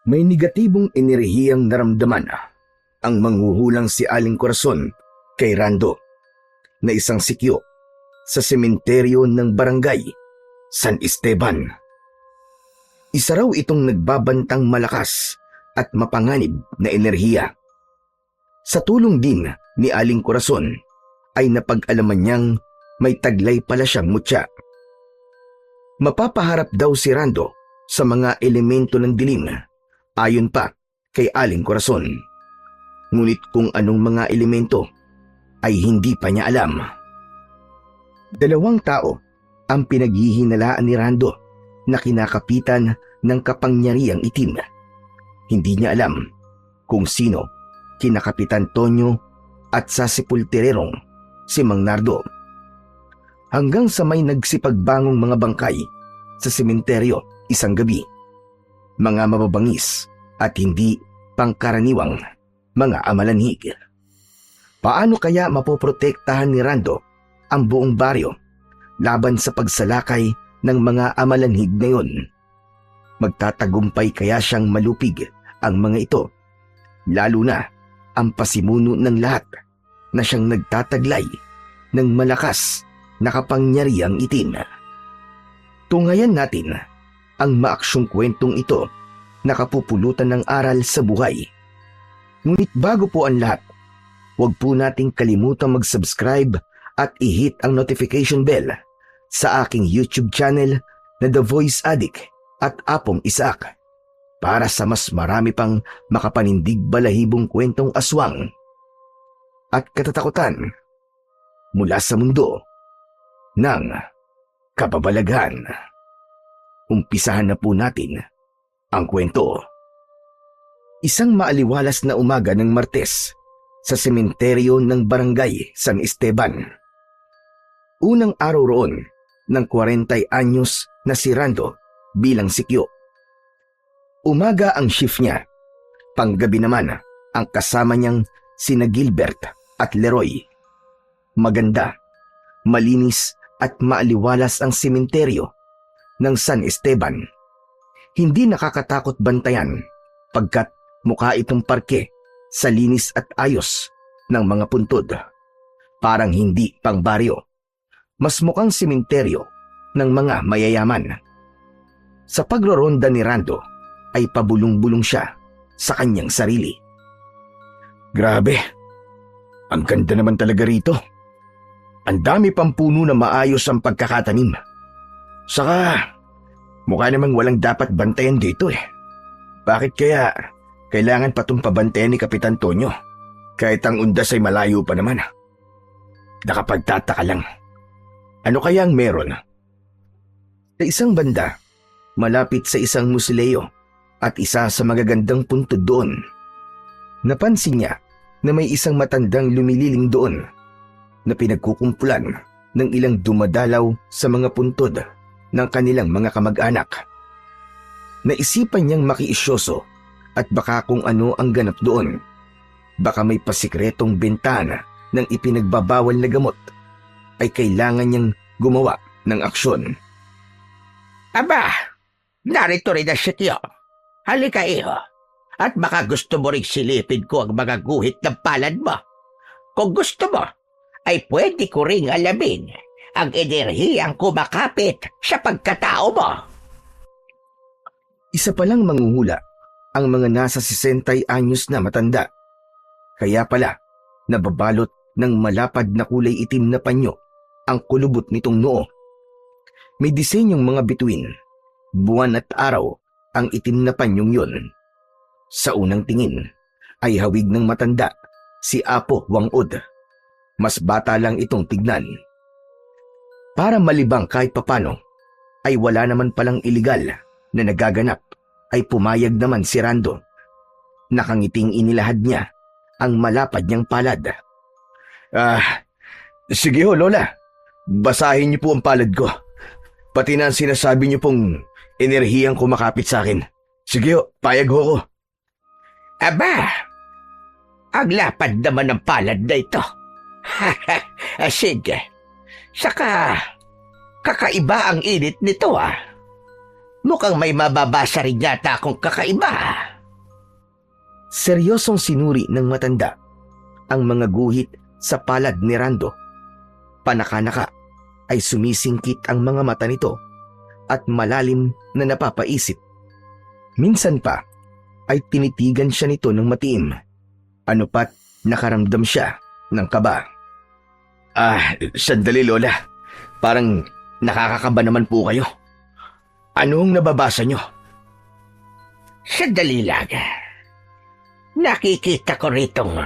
May negatibong enerhiyang naramdaman ang manghuhulang si Aling Corazon kay Rando na isang sikyo sa sementeryo ng barangay San Esteban. Isa raw itong nagbabantang malakas at mapanganib na enerhiya. Sa tulong din ni Aling Corazon ay napag-alaman niyang may taglay pala siyang mutya. Mapapaharap daw si Rando sa mga elemento ng dilim ayon pa kay Aling Corazon. Ngunit kung anong mga elemento ay hindi pa niya alam. 2 tao ang pinaghihinalaan ni Rando na kinakapitan ng kapangyarihang itim. Hindi niya alam kung sino kina Kapitan Tonyo at sa sepulturerong si Mang Nardo. Hanggang sa may nagsipagbangong mga bangkay sa sementeryo isang gabi. Mga mababangis at hindi pangkaraniwang mga amalanhig. Paano kaya mapoprotektahan ni Rando ang buong baryo laban sa pagsalakay ng mga amalanhig na yun? Magtatagumpay kaya siyang malupig ang mga ito, lalo na ang pasimuno ng lahat na siyang nagtataglay ng malakas na kapangyarihang itim. Tungayan natin ang maaksyong kwentong ito na kapupulutan ng aral sa buhay. Ngunit bago po ang lahat, huwag po nating kalimutang mag-subscribe at i-hit ang notification bell sa aking YouTube channel na The Voice Addict at Apong Isaac para sa mas marami pang makapanindig balahibong kwentong aswang at katatakutan mula sa mundo ng kababalaghan. Umpisahan na po natin ang kwento. Isang maaliwalas na umaga ng Martes sa sementeryo ng barangay San Esteban. Unang araw roon ng 40 anyos na si Rando bilang sikyo. Umaga ang shift niya, panggabi naman ang kasama niyang sina Gilbert at Leroy. Maganda, malinis at maaliwalas ang sementeryo ng San Esteban. Hindi nakakatakot bantayan pagkat mukha itong parke sa linis at ayos ng mga puntod. Parang hindi pang baryo. Mas mukhang sementeryo ng mga mayayaman. Sa pagroronda ni Rando ay pabulong-bulong siya sa kanyang sarili. Grabe, ang ganda naman talaga rito. Ang dami pang puno na maayos ang pagkakatanim. Saka, mukha namang walang dapat bantayan dito eh. Bakit kaya kailangan pa itong pabantayan ni Kapitan Tonyo? Kahit ang undas ay malayo pa naman. Nakapagtataka lang. Ano kaya ang meron? Sa isang banda, malapit sa isang musileo at isa sa magagandang puntod doon, napansin niya na may isang matandang lumililing doon na pinagkukumpulan ng ilang dumadalaw sa mga puntod ng kanilang mga kamag-anak. Naisipan niyang makiisyoso at baka kung ano ang ganap doon. Baka may pasikretong bentana ng ipinagbabawal na gamot ay kailangan niyang gumawa ng aksyon. Aba, narito rin na siya tiyo. Halika iho, at baka gusto mo rin silipin ko ang mga guhit ng palad mo. Kung gusto mo, ay pwede ko ring alamin ang enerhiyang kumakapit sa pagkatao mo. Isa palang manghuhula ang mga nasa 60 anyos na matanda. Kaya pala, nababalot ng malapad na kulay itim na panyo ang kulubot nitong noo. May disenyong mga bituin, buwan at araw ang itim na panyong yun. Sa unang tingin ay hawig ng matanda si Apo Wangod. Mas bata lang itong tignan. Para malibang kahit papano ay wala naman palang iligal na nagaganap ay pumayag naman si Rando. Nakangiting inilahad niya ang malapad niyang palad. Sige ho, Lola. Basahin niyo po ang palad ko. Pati na ang sinasabi niyo pong enerhiyang kumakapit sa akin. Sige ho, payag ho ko. Aba, ang lapad naman ng palad na ito. Sige, saka kakaiba ang init nito ah. Mukhang may mababasa rin yata akong kakaiba. Seryosong sinuri ng matanda ang mga guhit sa palad ni Rando. Panaka-naka ay sumisingkit ang mga mata nito at malalim na napapaisip. Minsan pa ay tinitigan siya nito ng matiim. Ano pat nakaramdam siya ng kaba. Sandali Lola. Parang nakakakaba naman po kayo. Anong nababasa nyo? Sandali lang. Nakikita ko ritong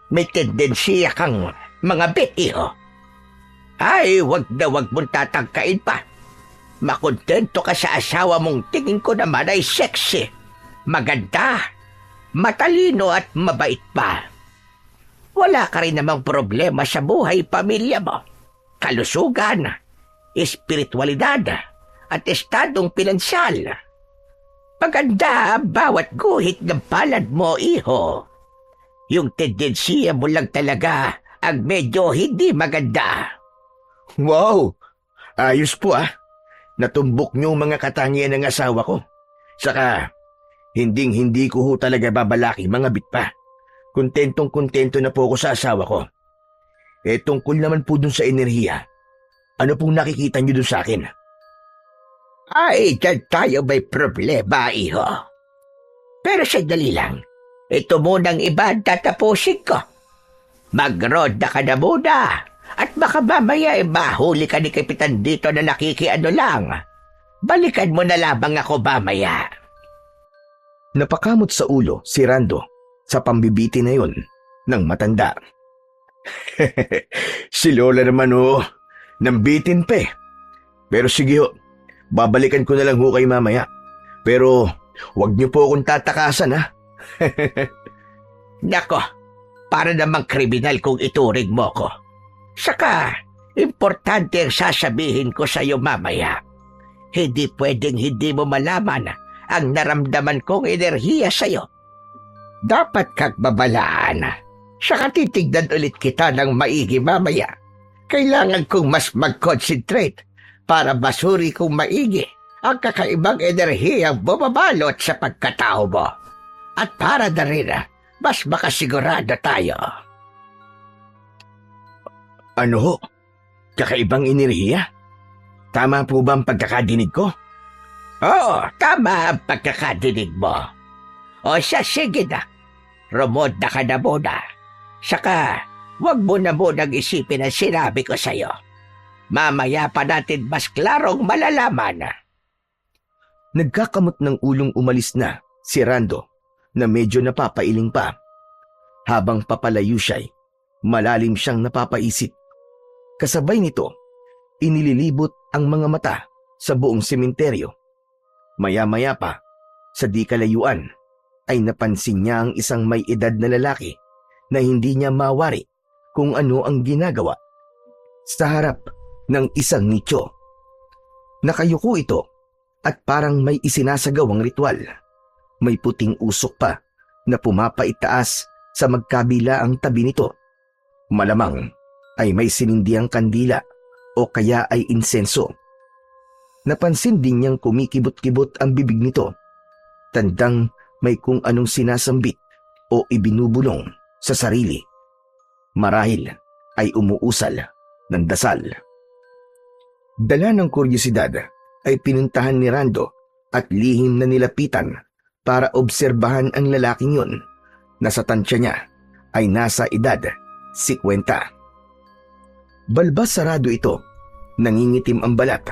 may tendensiya kang mga iho. Ay, wag na wag mong tatangkain pa. Makontento ka sa asawa mong tingin ko naman ay sexy, maganda, matalino at mabait pa. Wala ka rin namang problema sa buhay pamilya mo, kalusugan, espiritualidad at estadong pinansyal. Maganda bawat guhit ng palad mo, iho. Yung tendensiya mo lang talaga ang medyo hindi maganda. Wow! Ayos po Natumbok niyo mga katangian ng asawa ko. Saka, hindi ko ho talaga babalaki mga bitpa. Kontentong-kontento na po ako sa asawa ko. Tungkol naman po dun sa enerhiya. Ano pong nakikita niyo dun sa akin? Ay, dyan tayo may problema, iho. Pero sandali lang. Ito munang iba ang tatapusin ko. Mag-roda ka na muna. At baka mamaya mahuli ka ni Kapitan dito na nakikiano lang. Balikan mo na lamang ako mamaya. Napakamot sa ulo si Rando sa pambibiti na yon ng matanda. Si Lola naman nambitin pa eh. Pero sige babalikan ko na lang ho kayo mamaya. Pero wag niyo po akong tatakasan Nako, para namang kriminal kung ituring mo ko. Saka, importante ang sasabihin ko sa iyo mamaya. Hindi pwedeng hindi mo malaman ang naramdaman kong enerhiya sa iyo. Dapat kang babalaan. Saka titignan ulit kita ng maigi mamaya. Kailangan kong mas mag-concentrate para basuri kong maigi ang kakaibang enerhiyang bumabalot sa pagkatao mo. At para na rin, mas makasigurado tayo. Ano ho? Kakaibang enerhiya? Tama po ba ang pagkakadinig ko? Oo, tama ang pagkakadinig mo. O siya, sige na. Rumoda ka na muna. Saka, huwag mo na munang isipin ang sinabi ko sa'yo. Mamaya pa natin mas klarong malalaman. Nagkakamot ng ulong umalis na si Rando na medyo napapailing pa. Habang papalayo siya'y malalim siyang napapaisip. Kasabay nito, inililibot ang mga mata sa buong sementeryo. Maya-maya pa, sa di kalayuan, ay napansin niya ang isang may edad na lalaki na hindi niya mawari kung ano ang ginagawa. Sa harap ng isang nicho. Nakayuko ito at parang may isinasagawang ritual. May puting usok pa na pumapaitaas sa magkabila ang tabi nito. Malamang ay may sinindiang kandila o kaya ay insenso. Napansin din niyang kumikibot-kibot ang bibig nito. Tandang may kung anong sinasambit o ibinubulong sa sarili. Marahil ay umuusal ng dasal. Dala ng kuryosidad ay pinuntahan ni Rando at lihim na nilapitan para obserbahan ang lalaking yun na sa tansya niya ay nasa edad 50. Balbas sarado ito, nangingitim ang balat,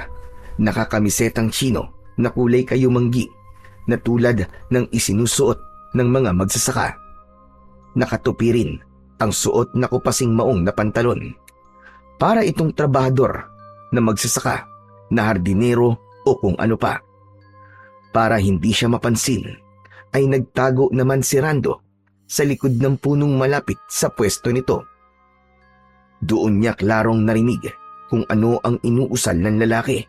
nakakamisetang chino na kulay kayumanggi na tulad ng isinusuot ng mga magsasaka. Nakatupi rin ang suot na kupasing maong na pantalon. Para itong trabahador na magsasaka, na hardinero o kung ano pa. Para hindi siya mapansin, ay nagtago naman si Rando sa likod ng punong malapit sa pwesto nito. Doon niya klarong narinig kung ano ang inuusal ng lalaki.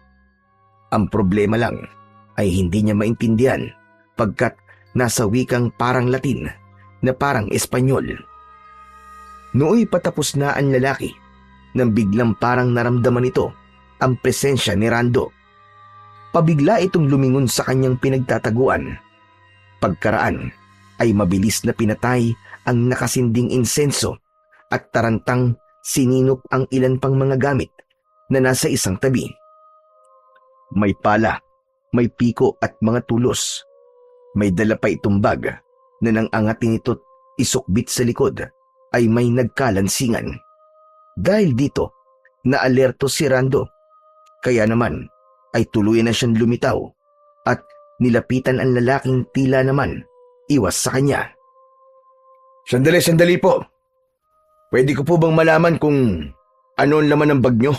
Ang problema lang ay hindi niya maintindihan pagkat nasa wikang parang Latin na parang Espanyol. Nooy patapos na ang lalaki nang biglang parang naramdaman nito ang presensya ni Rando. Pabigla itong lumingon sa kanyang pinagtataguan. Pagkaraan ay mabilis na pinatay ang nakasinding insenso at tarantang sininop ang ilan pang mga gamit na nasa isang tabi. May pala, may piko at mga tulos. May dala pa itong bag na nang angatin ito't isukbit sa likod ay may nagkalansingan. Dahil dito, naalerto si Rando. Kaya naman ay tuluyan na siyang lumitaw at nilapitan ang lalaking tila naman iwas sa kanya. Sandali po. Pwede ko po bang malaman kung ano ang laman ng bag nyo?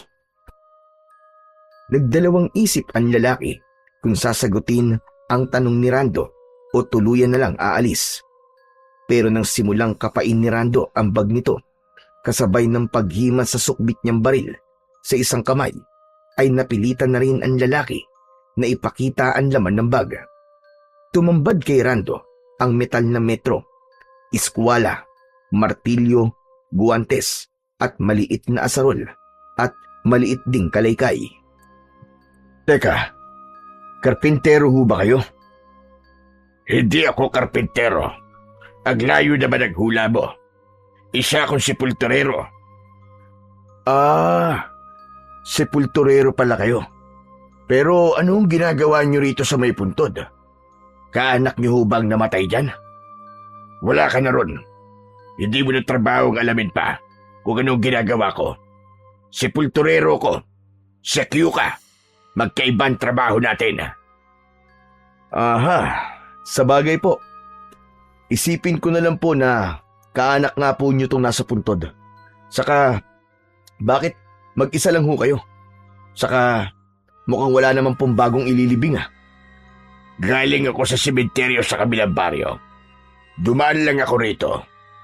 Nagdalawang isip ang lalaki kung sasagutin ang tanong ni Rando o tuluyan na lang aalis. Pero nang simulang kapain ni Rando ang bag nito, kasabay ng paghima sa sukbit niyang baril sa isang kamay, ay napilitan na rin ang lalaki na ipakita ang laman ng bag. Tumambad kay Rando ang metal na metro, iskwala, martilyo, guwantes at maliit na asarol at maliit ding kalaykay. Teka, karpintero ho ba kayo? Hindi ako karpintero. Ang layo naman ang hula mo. Isa akong sepulturero. Sepulturero pala kayo. Pero anong ginagawa niyo rito sa may puntod? Kaanak niyo ho bang namatay dyan? Wala ka na ron. Hindi mo na trabaho ang alamin pa kung anong ginagawa ko. Sepulturero ko. Sekyu ka. Magkaibang trabaho natin. Aha, sabagay po. Isipin ko na lang po na kaanak nga po niyo itong nasa puntod. Saka, bakit mag-isa lang ho kayo? Saka, mukhang wala naman pong bagong ililibing. Galing ako sa sementeryo sa kabilang baryo. Dumaan lang ako rito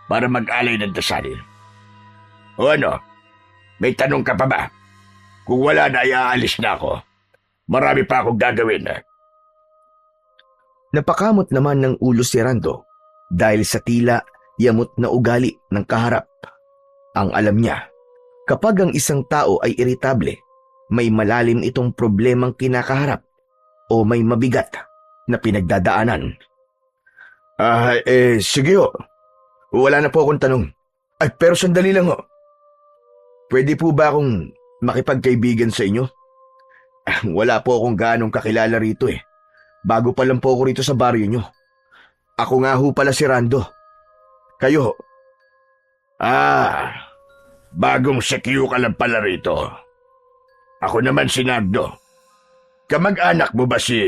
para mag-alay ng dasal. O ano, may tanong ka pa ba? Kung wala na, aalis na ako. Marami pa akong gagawin. Napakamot naman ng ulo si Rando dahil sa tila yamot na ugali ng kaharap. Ang alam niya, kapag ang isang tao ay iritable, may malalim itong problemang kinakaharap o may mabigat na pinagdadaanan. Sige ho. Wala na po akong tanong. Pero sandali lang ho. Pwede po ba akong makipagkaibigan sa inyo? Wala po akong gaanong kakilala rito eh. Bago pa lang po ako rito sa baryo nyo. Ako nga ho pala si Rando. Kayo ho? Bagong sekyu ka lang pala rito. Ako naman si Nardo. Kamag-anak mo ba si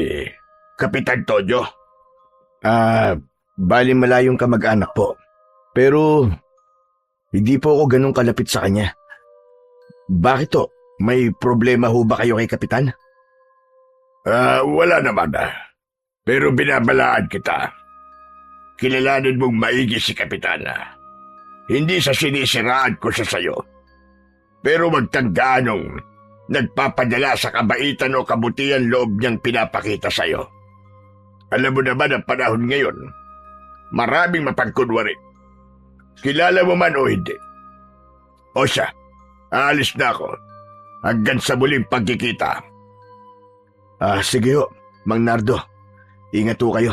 Kapitan Toyo? Bali malayong kamag-anak po. Pero hindi po ako ganun kalapit sa kanya. Bakit ho? May problema ho ba kayo kay Kapitan? Wala naman Pero binabalaan kita. Kilalanin mong maigi si Kapitan. Hindi sa sinisiraan ko siya sa'yo. Pero magtandaan nagpapadala sa kabaitan o kabutihan loob niyang pinapakita sa'yo. Alam mo naman ang panahon ngayon, maraming mapagkunwari. Kilala mo man o hindi. O siya, aalis na ako. Hanggang sa muling pagkikita. Sige ho, Mang Nardo. Ingat ho kayo.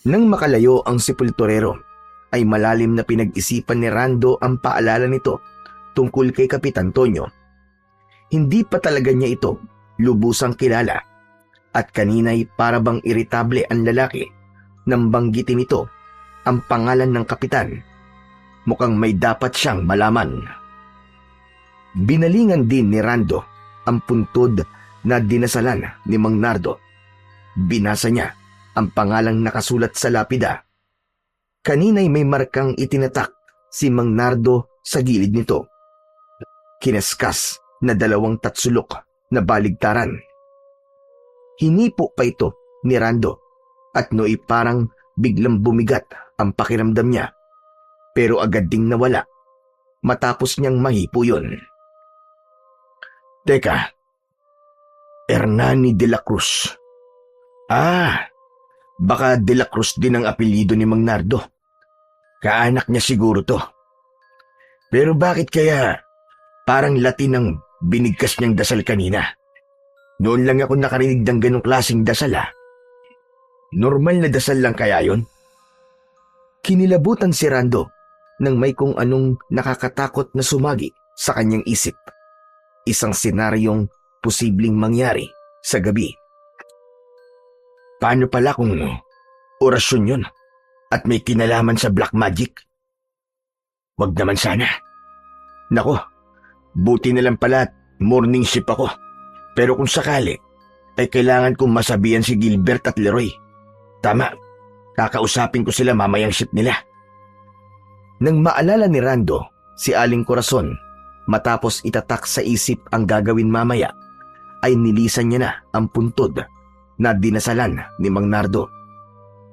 Nang makalayo ang sepulturero, ay malalim na pinag-isipan ni Rando ang paalala nito tungkol kay Kapitan Tonyo. Hindi pa talaga niya ito lubusang kilala at kanina'y para bang iritable ang lalaki nang banggitin ito ang pangalan ng kapitan. Mukhang may dapat siyang malaman. Binalingan din ni Rando ang puntod na dinasalan ni Mang Nardo. Binasa niya ang pangalang nakasulat sa lapida. Kanina'y may markang itinatak si Mang Nardo sa gilid nito. Kinaskas na 2 tatsulok na baligtaran. Hinipo pa ito ni Rando at nooy parang biglang bumigat ang pakiramdam niya. Pero agad ding nawala matapos niyang mahipo yun. Teka, Hernani de la Cruz. Baka de la Cruz din ang apelyido ni Mang Nardo. Kaanak niya siguro to. Pero bakit kaya parang Latin ang binigkas niyang dasal kanina? Noon lang ako nakarinig ng ganong klaseng dasal Normal na dasal lang kaya yon? Kinilabutan si Rando nang may kung anong nakakatakot na sumagi sa kanyang isip. Isang senaryong posibleng mangyari sa gabi. Paano pala kung orasyon yun at may kinalaman sa black magic? Wag naman sana. Nako, buti na lang pala at morning shift ako. Pero kung sakali, ay kailangan kong masabihan si Gilbert at Leroy. Tama, kakausapin ko sila mamayang shift nila. Nang maalala ni Rando si Aling Corazon matapos itatak sa isip ang gagawin mamaya, ay nilisan niya na ang puntod na dinasalan ni Mang Nardo.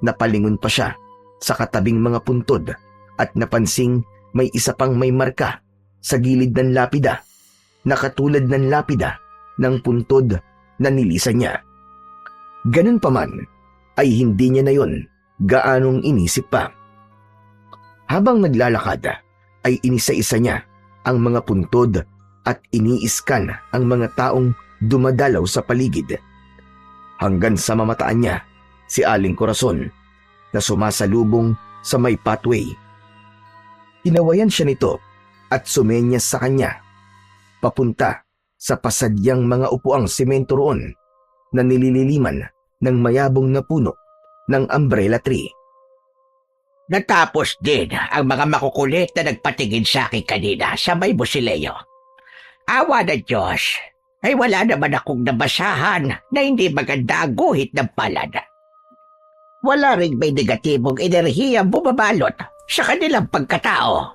Napalingon pa siya sa katabing mga puntod at napansing may isa pang may marka sa gilid ng lapida na katulad ng lapida ng puntod na nilisan niya. Ganun pa man, ay hindi niya na yon gaanong inisip pa. Habang naglalakad, ay inisa-isa niya ang mga puntod at iniiskan ang mga taong dumadalaw sa paligid. Hanggang sa mamataan niya si Aling Corazon na sumasalubong sa may pathway. Inawayan siya nito at sumenyas sa kanya papunta sa pasadyang mga upuang semento roon na nilililiman ng mayabong na puno ng umbrella tree. Natapos din ang mga makukulit na nagpatingin sa akin kanina sa may busileo. Awa ng Diyos, ay wala naman akong nabasahan na hindi maganda ang guhit ng palad. Wala rin may negatibong enerhiya bumabalot sa kanilang pagkatao.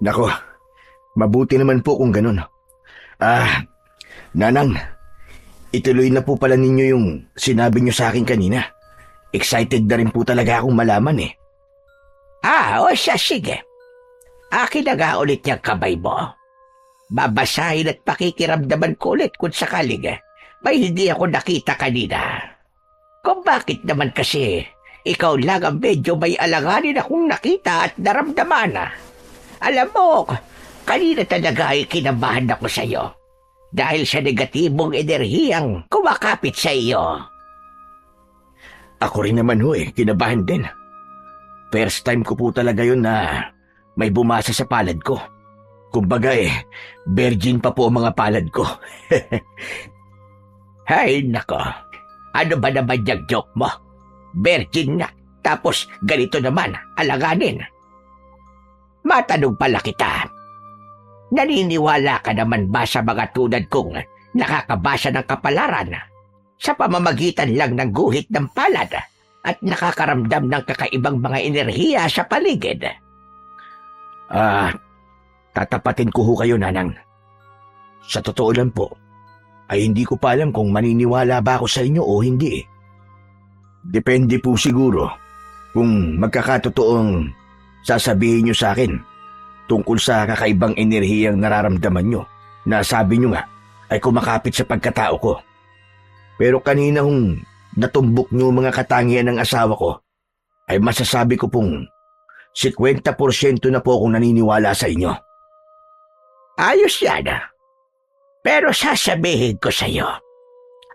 Nako, mabuti naman po kung ganun. Nanang, ituloy na po pala ninyo yung sinabi nyo sa akin kanina. Excited na rin po talaga akong malaman eh. O siya, sige. Akin na nga ulit yung kamay mo. Babasahin at pakikiramdaman ko ulit kung sakaling may hindi ako nakita kanina. Kung bakit naman kasi ikaw lang ang medyo may alanganin akong nakita at naramdaman. Alam mo, kanina talaga ay kinabahan ako sa iyo dahil sa negatibong enerhiyang kumakapit sa iyo. Ako rin naman kinabahan din. First time ko po talaga yun na may bumasa sa palad ko. Kumbaga virgin pa po ang mga palad ko. Hay nako, ano ba naman yung joke mo? Virgin na, tapos ganito naman, alanganin. Matanong pala kita, naniniwala ka naman ba sa mga tulad kong nakakabasa ng kapalaran sa pamamagitan lang ng guhit ng palad at nakakaramdam ng kakaibang mga enerhiya sa paligid? Tatapatin ko kayo, Nanang. Sa totoo lang po, ay hindi ko pa alam kung maniniwala ba ako sa inyo o hindi. Depende po siguro kung magkakatotoong sasabihin nyo sa akin tungkol sa kakaibang enerhiyang nararamdaman nyo na sabi nyo nga ay kumakapit sa pagkatao ko. Pero kanina natumbok nyo mga katangian ng asawa ko, ay masasabi ko pong 50% na po akong naniniwala sa inyo. Ayos yan. Pero sasabihin ko sa iyo,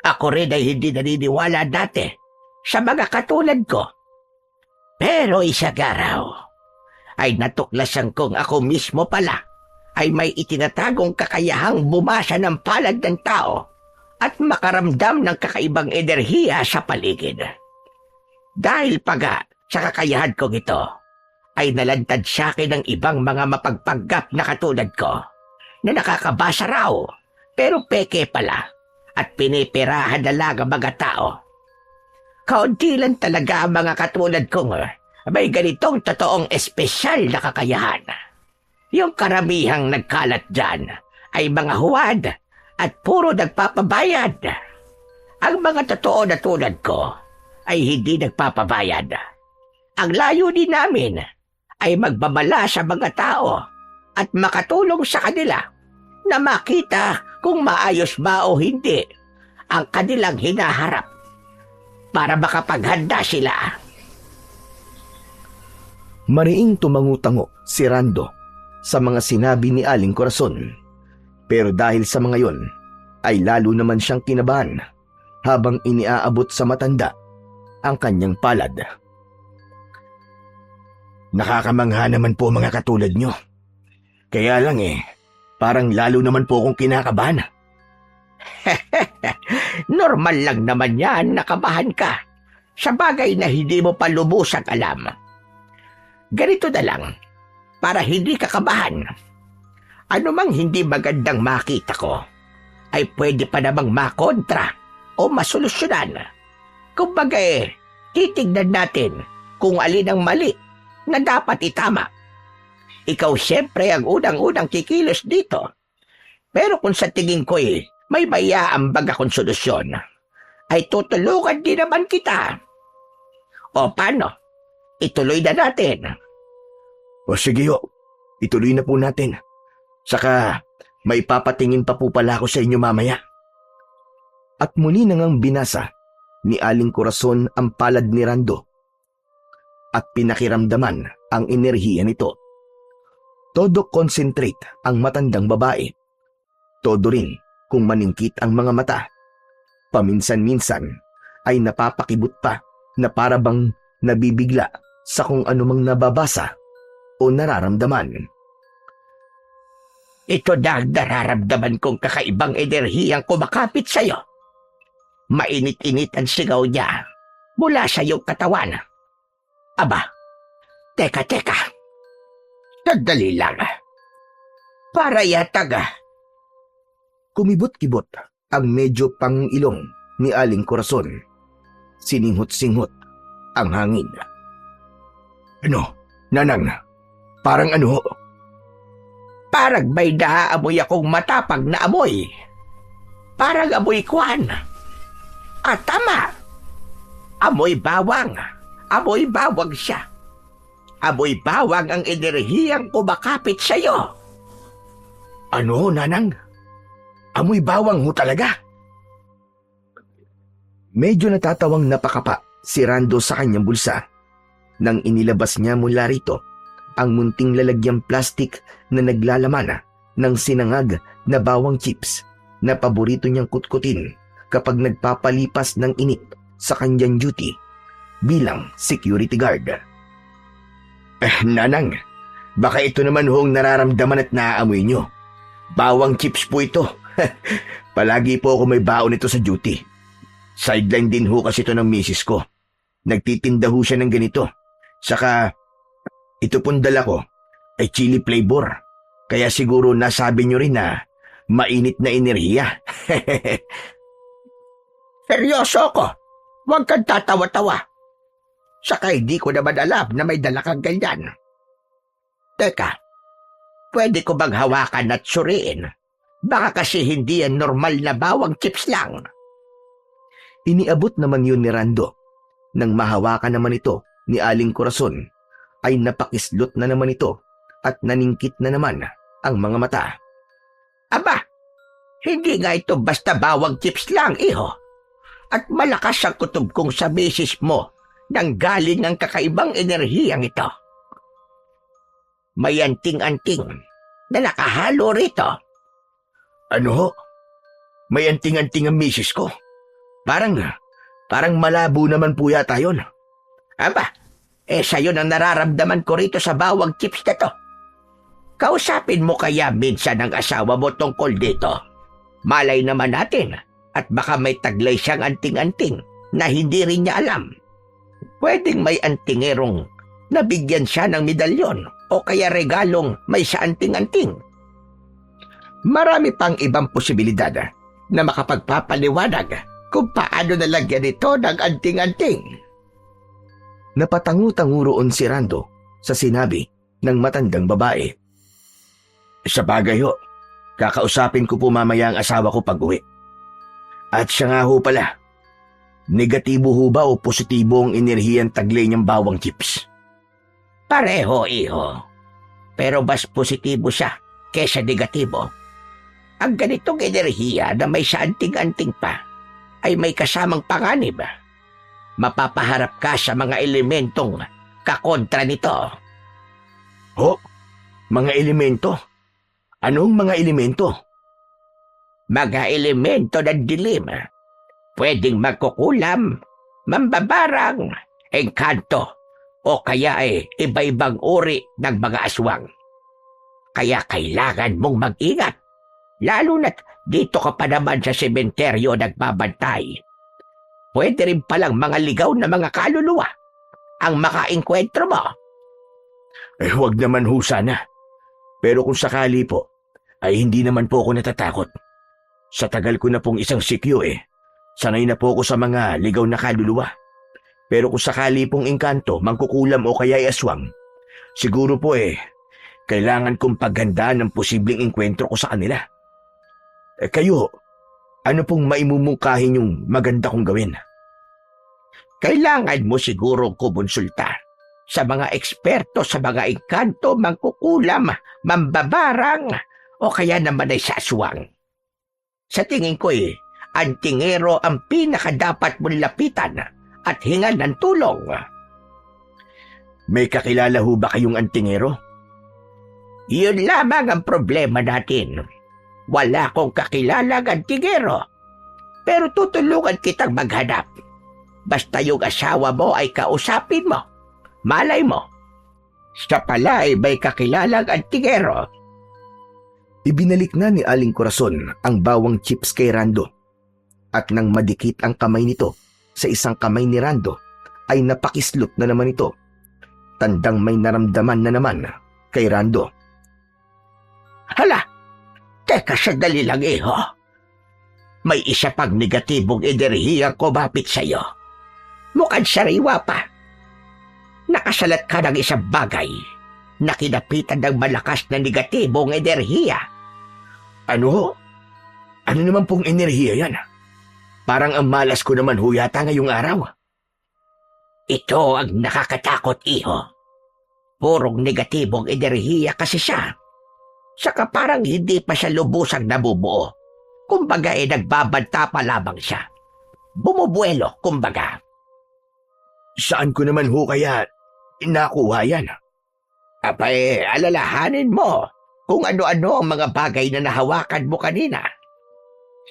ako rin ay hindi naniniwala dati sa mga katulad ko. Pero isang araw ay natuklasan kong ako mismo pala ay may itinatagong kakayahang bumasa ng palad ng tao at makaramdam ng kakaibang enerhiya sa paligid. Dahil paga sa kakayahan kong ito, ay nalantad sa akin ng ibang mga mapagpanggap na katulad ko na nakakabasa raw pero peke pala at pinipirahan na lang ang mga tao. Kaunti lang talaga ang mga katulad kong may ganitong totoong espesyal na kakayahan. Yung karamihang nagkalat dyan ay mga huwad at puro nagpapabayad. Ang mga totoo na tulad ko ay hindi nagpapabayad. Ang layunin namin ay magbabala sa mga tao at makatulong sa kanila na makita kung maayos ba o hindi ang kanilang hinaharap para makapaghanda sila. Mariing tumangu-tango si Rando sa mga sinabi ni Aling Corazon. Pero dahil sa mga yon, ay lalo naman siyang kinabahan habang iniaabot sa matanda ang kanyang palad. Nakakamangha naman po mga katulad nyo. Kaya lang parang lalo naman po akong kinakabahan. Normal lang naman yan, nakabahan ka. Sa bagay na hindi mo pa lubusang alam. Ganito na lang, para hindi ka kabahan. Ano mang hindi magandang makita ko, ay pwede pa namang makontra o masolusyonan. Kumbaga titignan natin kung alin ang mali na dapat itama. Ikaw siyempre ang unang-unang kikilos dito. Pero kung sa tingin ko may mayaambag akong solusyon, ay tutulungan din naman kita. O paano? Ituloy na natin. O sige ituloy na po natin. Saka may papatingin pa po pala ako sa inyo mamaya. At muli na ngang binasa ni Aling Corazon ang palad ni Rando at pinakiramdaman ang enerhiya nito. Todo concentrate ang matandang babae. Todo rin kung maningkit ang mga mata. Paminsan-minsan ay napapakibot pa na para bang nabibigla sa kung anumang nababasa o nararamdaman. Ito na ang nararamdaman kong kakaibang enerhiyang kumakapit sa'yo. Mainit-init ang sigaw niya mula sa iyong katawan. Aba, teka. Sandali lang. Para yatag. Kumibot-kibot ang medyo pangilong ni Aling Corazon. Sininghot-singhot ang hangin. Ano, Nanang? Parang ano? Parang may naaamoy akong matapang na amoy. Parang amoy kwan. Tama. Amoy bawang. Amoy bawang siya. Amoy bawang ang enerhiyang kumakapit sa'yo. Ano, Nanang? Amoy bawang ho talaga? Medyo natatawang napakapa si Rando sa kanyang bulsa nang inilabas niya mula rito ang munting lalagyang plastik na naglalaman ng sinangag na bawang chips na paborito niyang kutkutin kapag nagpapalipas ng init sa kanyang duty bilang security guard. Nanang, baka ito naman hong nararamdaman at naaamoy niyo. Bawang chips po ito. Palagi po ako may baon nito sa duty. Sideline din ho kasi ito ng misis ko. Nagtitinda ho siya ng ganito. Saka, ito pong dala ko ay chili flavor. Kaya siguro nasabi nyo rin na mainit na enerhiya. Seryoso ako. Huwag kang tatawa-tawa. Saka hindi ko naman alam na may dala kang ganyan. Teka, pwede ko bang hawakan at suriin? Baka kasi hindi yan normal na bawang chips lang. Iniabot naman yun ni Rando. Nang mahawakan naman ito ni Aling Corazon, ay napakislot na naman ito at naningkit na naman ang mga mata. Aba, hindi nga ito basta bawang chips lang, iho. At malakas ang kutob kong sa misis mo nang galing ang kakaibang enerhiyang ito. May anting-anting na nakahalo rito. Ano ho? May anting-anting ang misis ko? Parang malabo naman po yata yun. Aba, sa'yo nang nararamdaman ko rito sa bawang chips na to. Kausapin mo kaya minsan ang asawa mo tungkol dito. Malay naman natin at baka may taglay siyang anting-anting na hindi rin niya alam. Pwedeng may antingerong nabigyan siya ng medalyon o kaya regalong may sa anting-anting. Marami pang ibang posibilidad na makapagpapaliwanag kung paano nalagyan ito ng anting-anting. Napatangu-tangu roon si Rando sa sinabi ng matandang babae. Sa bagay ho, kakausapin ko po mamaya ang asawa ko pag-uwi. At siya nga ho pala, negatibo ho ba o positibo ang enerhiyang taglay niyang bawang chips? Pareho, iho. Pero mas positibo siya kesa negatibo. Ang ganitong enerhiya na may sa anting-anting pa ay may kasamang panganib. Mapapaharap ka sa mga elementong kakontra nito. Ho? Mga elemento? Anong mga elemento? Mga elemento ng dilim. Pwedeng magkukulam, mambabarang, engkanto, o kaya iba-ibang uri ng mga aswang. Kaya kailangan mong mag-ingat, lalo na't dito ka pa naman sa sementeryo nagbabantay. Pwede rin palang mga ligaw na mga kaluluwa ang makaengkwentro mo. Huwag naman ho sana. Pero kung sakali po, ay hindi naman po ako natatakot. Sa tagal ko na pong isang sikyo sanay na po ako sa mga ligaw na kaluluwa. Pero kung sakali pong engkanto, mangkukulam o kaya aswang, siguro po kailangan kong paggandaan ng posibleng engkwentro ko sa kanila. Kayo, ano pong maimumungkahin yung maganda kong gawin? Kailangan mo siguro kumonsulta sa mga eksperto sa mga engkanto, mangkukulam, mambabarang, o kaya naman ay sa aswang. Sa tingin ko ang tingero ang pinakadapat mong lapitan at hingan ng tulong. May kakilala ho ba kayong antingero? Yun lamang ang problema natin. Wala akong kakilalang antingero. Pero tutulungan kitang maghanap. Basta yung asawa mo ay kausapin mo. Malay mo, siya pala ay may kakilalang antingero. Ibinalik na ni Aling Corazon ang bawang chips kay Rando. At nang madikit ang kamay nito sa isang kamay ni Rando, ay napakislot na naman ito. Tandang may naramdaman na naman kay Rando. Hala, teka sandali lang iho. May isa pang negatibong enerhiyang kumapit sa'yo. Mukhang sariwa pa. Nakasalat ka ng isang bagay na kinapitan ng malakas na negatibong enerhiya. Ano? Ano naman pong enerhiya yan? Parang ang malas ko naman ho yata ngayong araw. Ito ang nakakatakot, iho. Purong negatibong enerhiya kasi siya. Saka parang hindi pa siya lubusang nabubuo. Kumbaga nagbabanta pa lamang siya. Bumubuelo, kumbaga. Saan ko naman ho kaya nakuha yan? Abay, alalahanin mo kung ano-ano ang mga bagay na nahawakan mo kanina.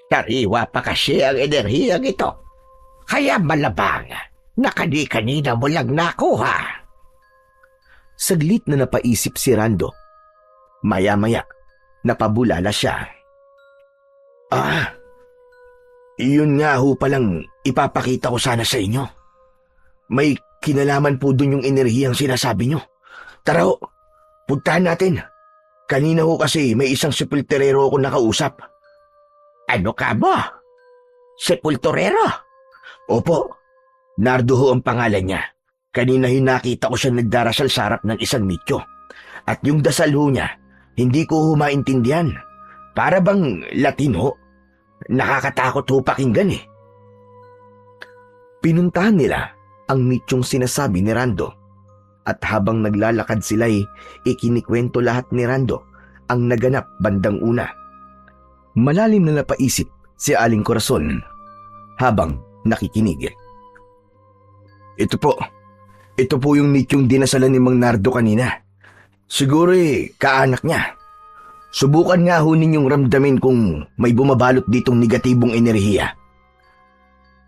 Sariwa pa kasi ang enerhiyang ito. Kaya malabang na kani-kanina mo lang nakuha. Saglit na napaisip si Rando. Maya-maya, napabulala siya. Iyon nga ho palang ipapakita ko sana sa inyo. May kinalaman po dun yung enerhiyang sinasabi nyo. Tara ho, puntahan natin. Kanina ho kasi may isang sepulturero ako nakausap. Ano ka mo? Sepulturero? Opo, Nardo ho ang pangalan niya. Kanina nakita ko siya nagdarasal sa harap ng isang nicho. At yung dasal ho niya, hindi ko ho maintindihan. Para bang Latin ho. Nakakatakot ho pakinggan Pinuntahan nila ang nichong sinasabi ni Rando. At habang naglalakad sila'y ikinikwento lahat ni Rando ang naganap bandang una. Malalim na napaisip si Aling Corazon habang nakikinig. Ito po yung nichong dinasalan ni Mang Nardo kanina. Siguro kaanak niya. Subukan nga ho ninyong ramdamin kung may bumabalot ditong negatibong enerhiya.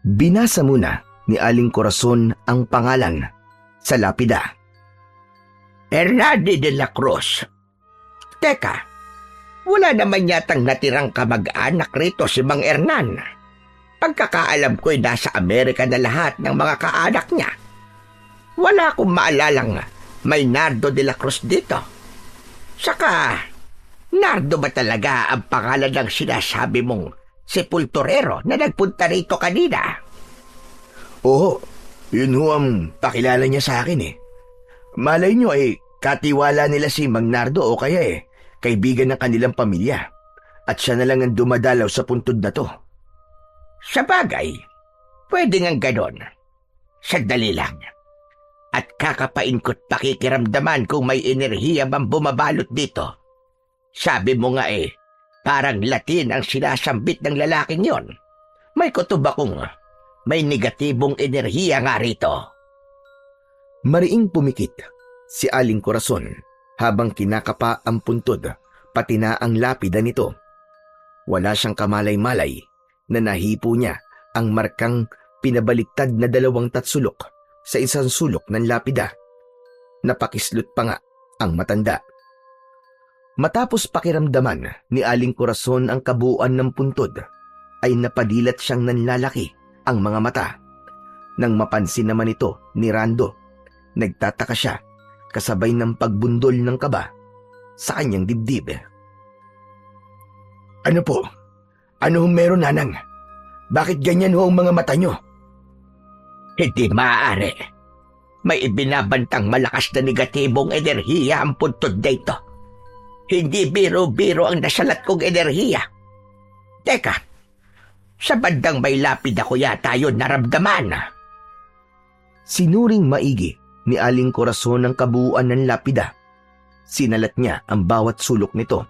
Binasa muna ni Aling Corazon ang pangalan sa lapida. Hernande de la Cruz. Teka, wala naman yatang natirang kamag-anak rito si Mang Hernan. Pagkakaalam ko'y nasa Amerika na lahat ng mga kaanak niya. Wala akong maalalang may Nardo de la Cruz dito. Saka, Nardo ba talaga ang pangalan ng sinasabi mong sepulturero na nagpunta rito kanina? Oo, yun ho ang pakilala niya sa akin Malay nyo katiwala nila si Mang Nardo o kaya kaibigan ng kanilang pamilya. At siya na lang ang dumadalaw sa puntod na to. Sa bagay, pwede ngang ganon. Sandali lang. At kakapain ko't pakikiramdaman kung may enerhiya bang bumabalot dito. Sabi mo nga parang Latin ang sinasambit ng lalaking yon. May kutob akong may negatibong enerhiya nga rito. Mariing pumikit si Aling Corazon habang kinakapa ang puntod pati na ang lapida nito. Wala siyang kamalay-malay na nahipo niya ang markang pinabaliktad na 2 tatsulok sa isang sulok ng lapida. Napakislot pa nga ang matanda. Matapos pakiramdaman ni Aling Corazon ang kabuuan ng puntod, ay napadilat siyang nanlalaki ang mga mata. Nang mapansin naman ito ni Rando, nagtataka siya kasabay ng pagbundol ng kaba sa kanyang dibdib. Ano po? Ano meron, Nanang? Bakit ganyan ho ang mga mata nyo? Hindi maaari. May ibinabantang malakas na negatibong enerhiya ang puntod dito. Hindi biro-biro ang nasalat kong enerhiya. Teka, sa bandang may lapida ko yata yun naramdaman. Sinuring maigi ni Aling Corazon ang kabuuan ng lapida. Sinalat niya ang bawat sulok nito.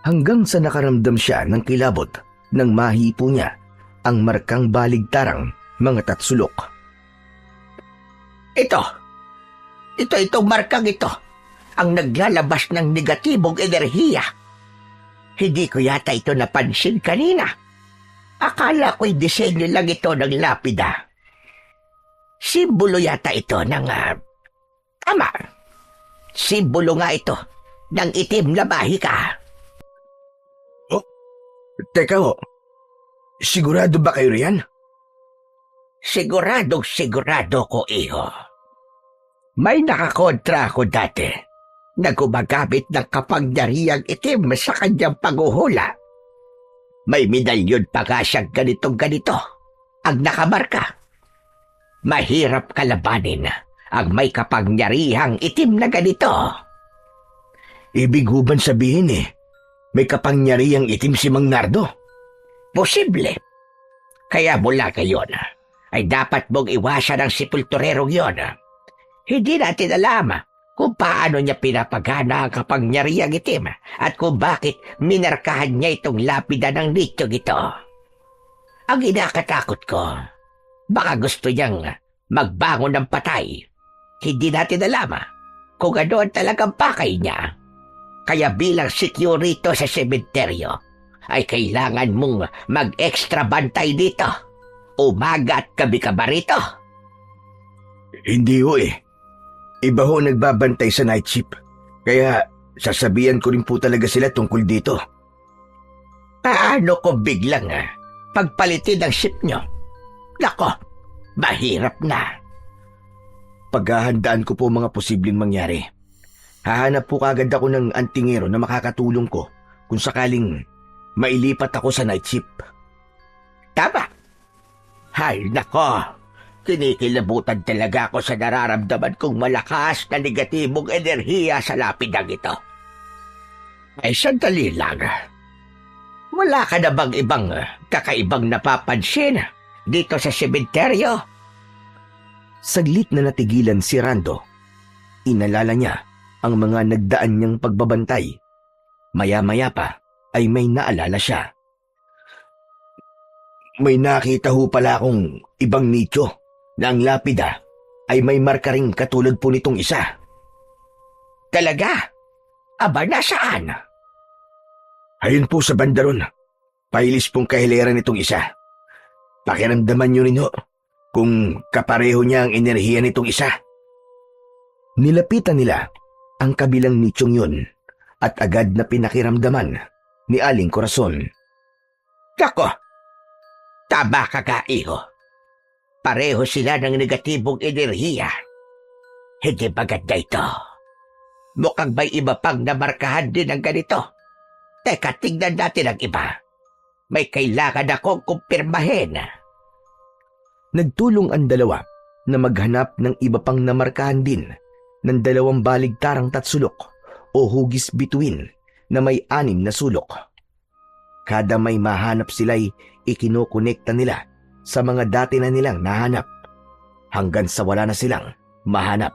Hanggang sa nakaramdam siya ng kilabot nang mahipo niya ang markang baligtarang mga tatsulok. Itong markang ito, ang naglalabas ng negatibong enerhiya. Hindi ko yata ito napansin kanina. Akala ko'y disenyo lang ito ng lapida. Simbolo yata ito ng... Tama. Simbolo nga ito ng itim na bahika. Teka ho, sigurado ba kayo riyan? Sigurado ko, iho. May nakakontra ako dati na gumagamit ng kapangyarihang itim sa kanyang paghuhula. May medalyon pa nga siyang ganitong-ganito ang nakamarka. Mahirap kalabanin ang may kapangyarihang itim na ganito. Ibig huban sabihin may kapangyarihang itim si Mang Nardo? Posible. Kaya mula ngayon ay dapat mong iwasan ang sepulturerong yon. Hindi natin alam kung paano niya pinapagana ang kapangyarihang itim at kung bakit minarkahan niya itong lapida ng nityong ito. Ang inakatakot ko, baka gusto niyang magbangon ng patay. Hindi natin alam kung ano ang talagang pakay niya. Kaya bilang securito sa sementeryo, ay kailangan mong mag-extra bantay dito. Umaga at gabi ka ba rito? Hindi ho Iba ho nagbabantay sa night shift. Kaya sasabihan ko rin po talaga sila tungkol dito. Paano kung biglang pagpalitin ang shift nyo? Nako, mahirap na. Paghahandaan ko po mga posibleng mangyari. Hahanap po kagad ako ng antingero na makakatulong ko kung sakaling mailipat ako sa night shift. Tama. Hay nako, kinikilabutan talaga ako sa nararamdaman kong malakas na negatibong enerhiya sa lapidang ito. Ay sandali lang. Wala ka na bang ibang kakaibang napapansin dito sa sementeryo? Saglit na natigilan si Rando. Inalala niya ang mga nagdaan niyang pagbabantay. Maya-maya pa ay may naalala siya. May nakita ho pala akong ibang nicho na ang lapida ay may marka ring katulad po nitong isa. Talaga? Aba, nasaan? Ayun po sa bandaron. Pahilis pong kahileran nitong isa. Pakiramdaman niyo rin ho kung kapareho niya ang enerhiya nitong isa. Nilapitan nila ang kabilang nichong yun at agad na pinakiramdaman ni Aling Corazon. Kako, tama ka ka, iho. Pareho sila ng negatibong enerhiya. Hindi ba ganda ito? Mukhang may iba pang namarkahan din ng ganito. Teka, tignan natin ang iba. May kailangan akong kumpirmahin. Nagtulong ang dalawa na maghanap ng iba pang namarkahan din ng 2 baligtarang tatsulok o hugis bituin na may 6 na sulok. Kada may mahanap sila'y ikinokonekta nila sa mga dati na nilang nahanap hanggang sa wala na silang mahanap.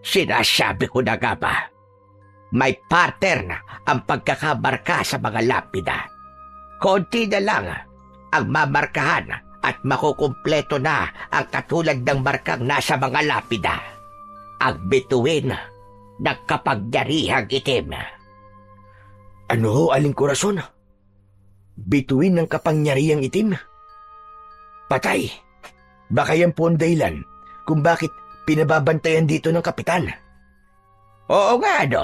Sinasabi ko na nga ba, may pattern ang pagkakamarka sa mga lapida. Konti na lang ang mamarkahan at makukumpleto na ang katulad ng markang nasa mga lapida. Ang bituin ng kapangyarihang itim. Ano ho, Aling Corazon? Bituin ng kapangyarihang itim? Patay. Baka yan po ang dahilan kung bakit pinababantayan dito ng kapitan. Oo nga, no?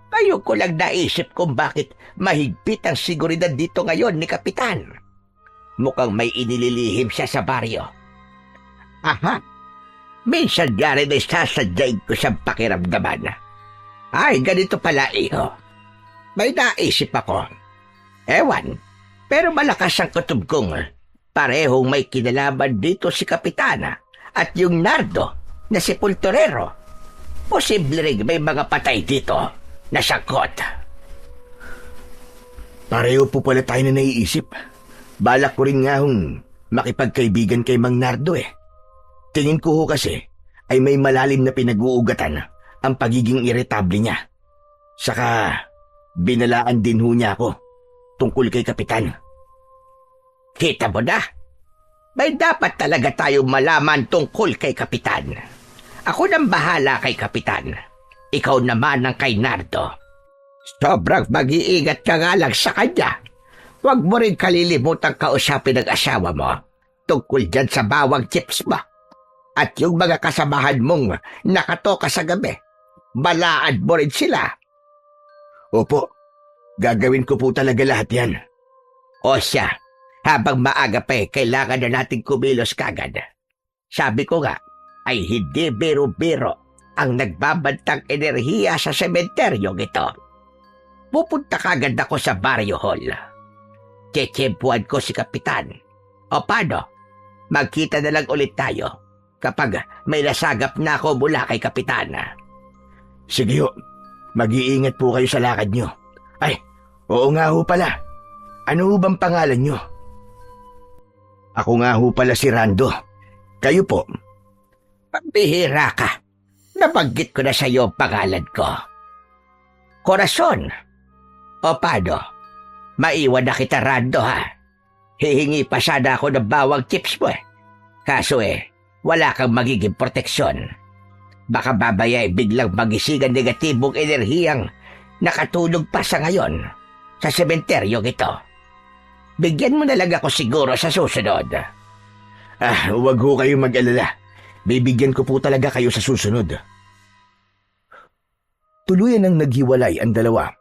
Ngayon ko lang naisip kung bakit mahigpit ang seguridad dito ngayon ni Kapitan. Mukhang may inililihim siya sa baryo. Aha! Minsan nga rin ay sasadyain ko siyang pakiramdaman. Ay, ganito pala, iho. May naisip ako. Ewan, pero malakas ang kutob kong parehong may kinalaman dito si Kapitana at yung Nardo na si Pulturero. Posible rin may mga patay dito na sangkot. Pareho po pala tayo na naiisip. Balak ko rin nga hong makipagkaibigan kay Mang Nardo eh. Tingin ko ho kasi ay may malalim na pinag-uugatan ang pagiging irritable niya. Saka binalaan din ho niya ako tungkol kay Kapitan. Kita mo na? May dapat talaga tayong malaman tungkol kay Kapitan. Ako nang bahala kay Kapitan. Ikaw naman ang kay Nardo. Sobrang mag-iingat ka nga lang sa kanya. Huwag mo rin kalilimutang kausapin ng asawa mo tungkol dyan sa bawang chips mo. At yung mga kasamahan mong nakatoka sa gabi, balaan mo rin sila. Opo, gagawin ko po talaga lahat yan. O siya, habang maaga pa kailangan na natin kumilos kagad. Sabi ko nga, ay hindi biro-biro ang nagbabantang enerhiya sa sementeryong ito. Pupunta kagad ako sa Barrio Hall. Tsetsempuan ko si Kapitan. O paano? Magkita na lang ulit tayo kapag may nasagap na ako mula kay Kapitan. Sige ho, mag-iingat po kayo sa lakad nyo. Ay, oo nga ho pala. Ano ho bang pangalan nyo? Ako nga ho pala si Rando. Kayo po? Pambihira ka. Nabanggit ko na sa iyo ang pangalan ko. Corazon. O paano? Maiwan na kita, Rando, ha? Hihingi pa sana ako ng bawang chips mo eh. Kaso wala kang magiging proteksyon. Baka babaya biglang magising ang negatibong enerhiyang nakatulog pa sa ngayon sa sementeryong ito. Bigyan mo na lang ako siguro sa susunod. Huwag ho kayong mag-alala. Bibigyan ko po talaga kayo sa susunod. Tuluyan ang naghiwalay ang dalawa.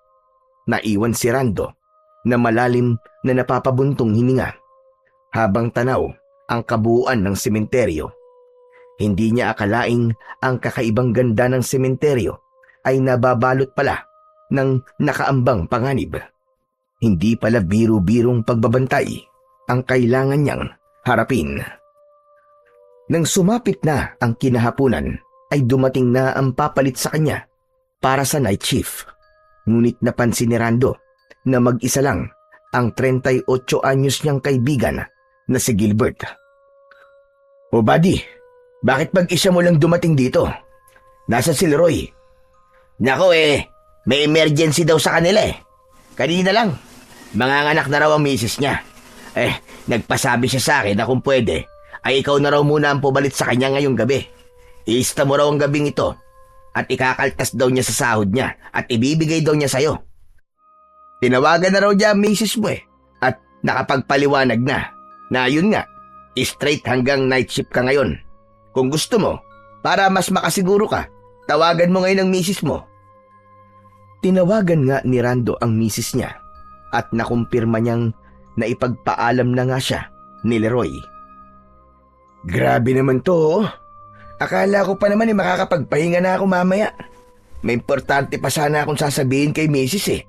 Naiwan si Rando na malalim na napapabuntong hininga habang tanaw ang kabuuan ng sementeryo. Hindi niya akalaing ang kakaibang ganda ng sementeryo ay nababalot pala ng nakaambang panganib. Hindi pala biro-birong pagbabantay ang kailangan niyang harapin. Nang sumapit na ang kinahapunan, ay dumating na ang papalit sa kanya para sa night shift. Ngunit napansin ni Rando na mag-isa lang ang 38 anyos niyang kaibigan na si Gilbert. O buddy, bakit mag-isa mo lang dumating dito? Nasa si Leroy? Nako may emergency daw sa kanila Kanina lang, manganganak na raw ang misis niya. Nagpasabi siya sa akin na kung pwede, ay ikaw na raw muna ang pumalit sa kanya ngayong gabi. Iista mo raw ang gabing ito at ikakaltas daw niya sa sahod niya at ibibigay daw niya sa'yo. Tinawagan na raw niya ang misis mo at nakapagpaliwanag na yun nga, straight hanggang night shift ka ngayon. Kung gusto mo, para mas makasiguro ka, tawagan mo ngayon ang misis mo. Tinawagan nga ni Rando ang misis niya at nakumpirma niyang naipagpaalam na nga siya ni Leroy. Grabe naman to. Akala ko pa naman makakapagpahinga na ako mamaya. May importante pa sana akong sasabihin kay misis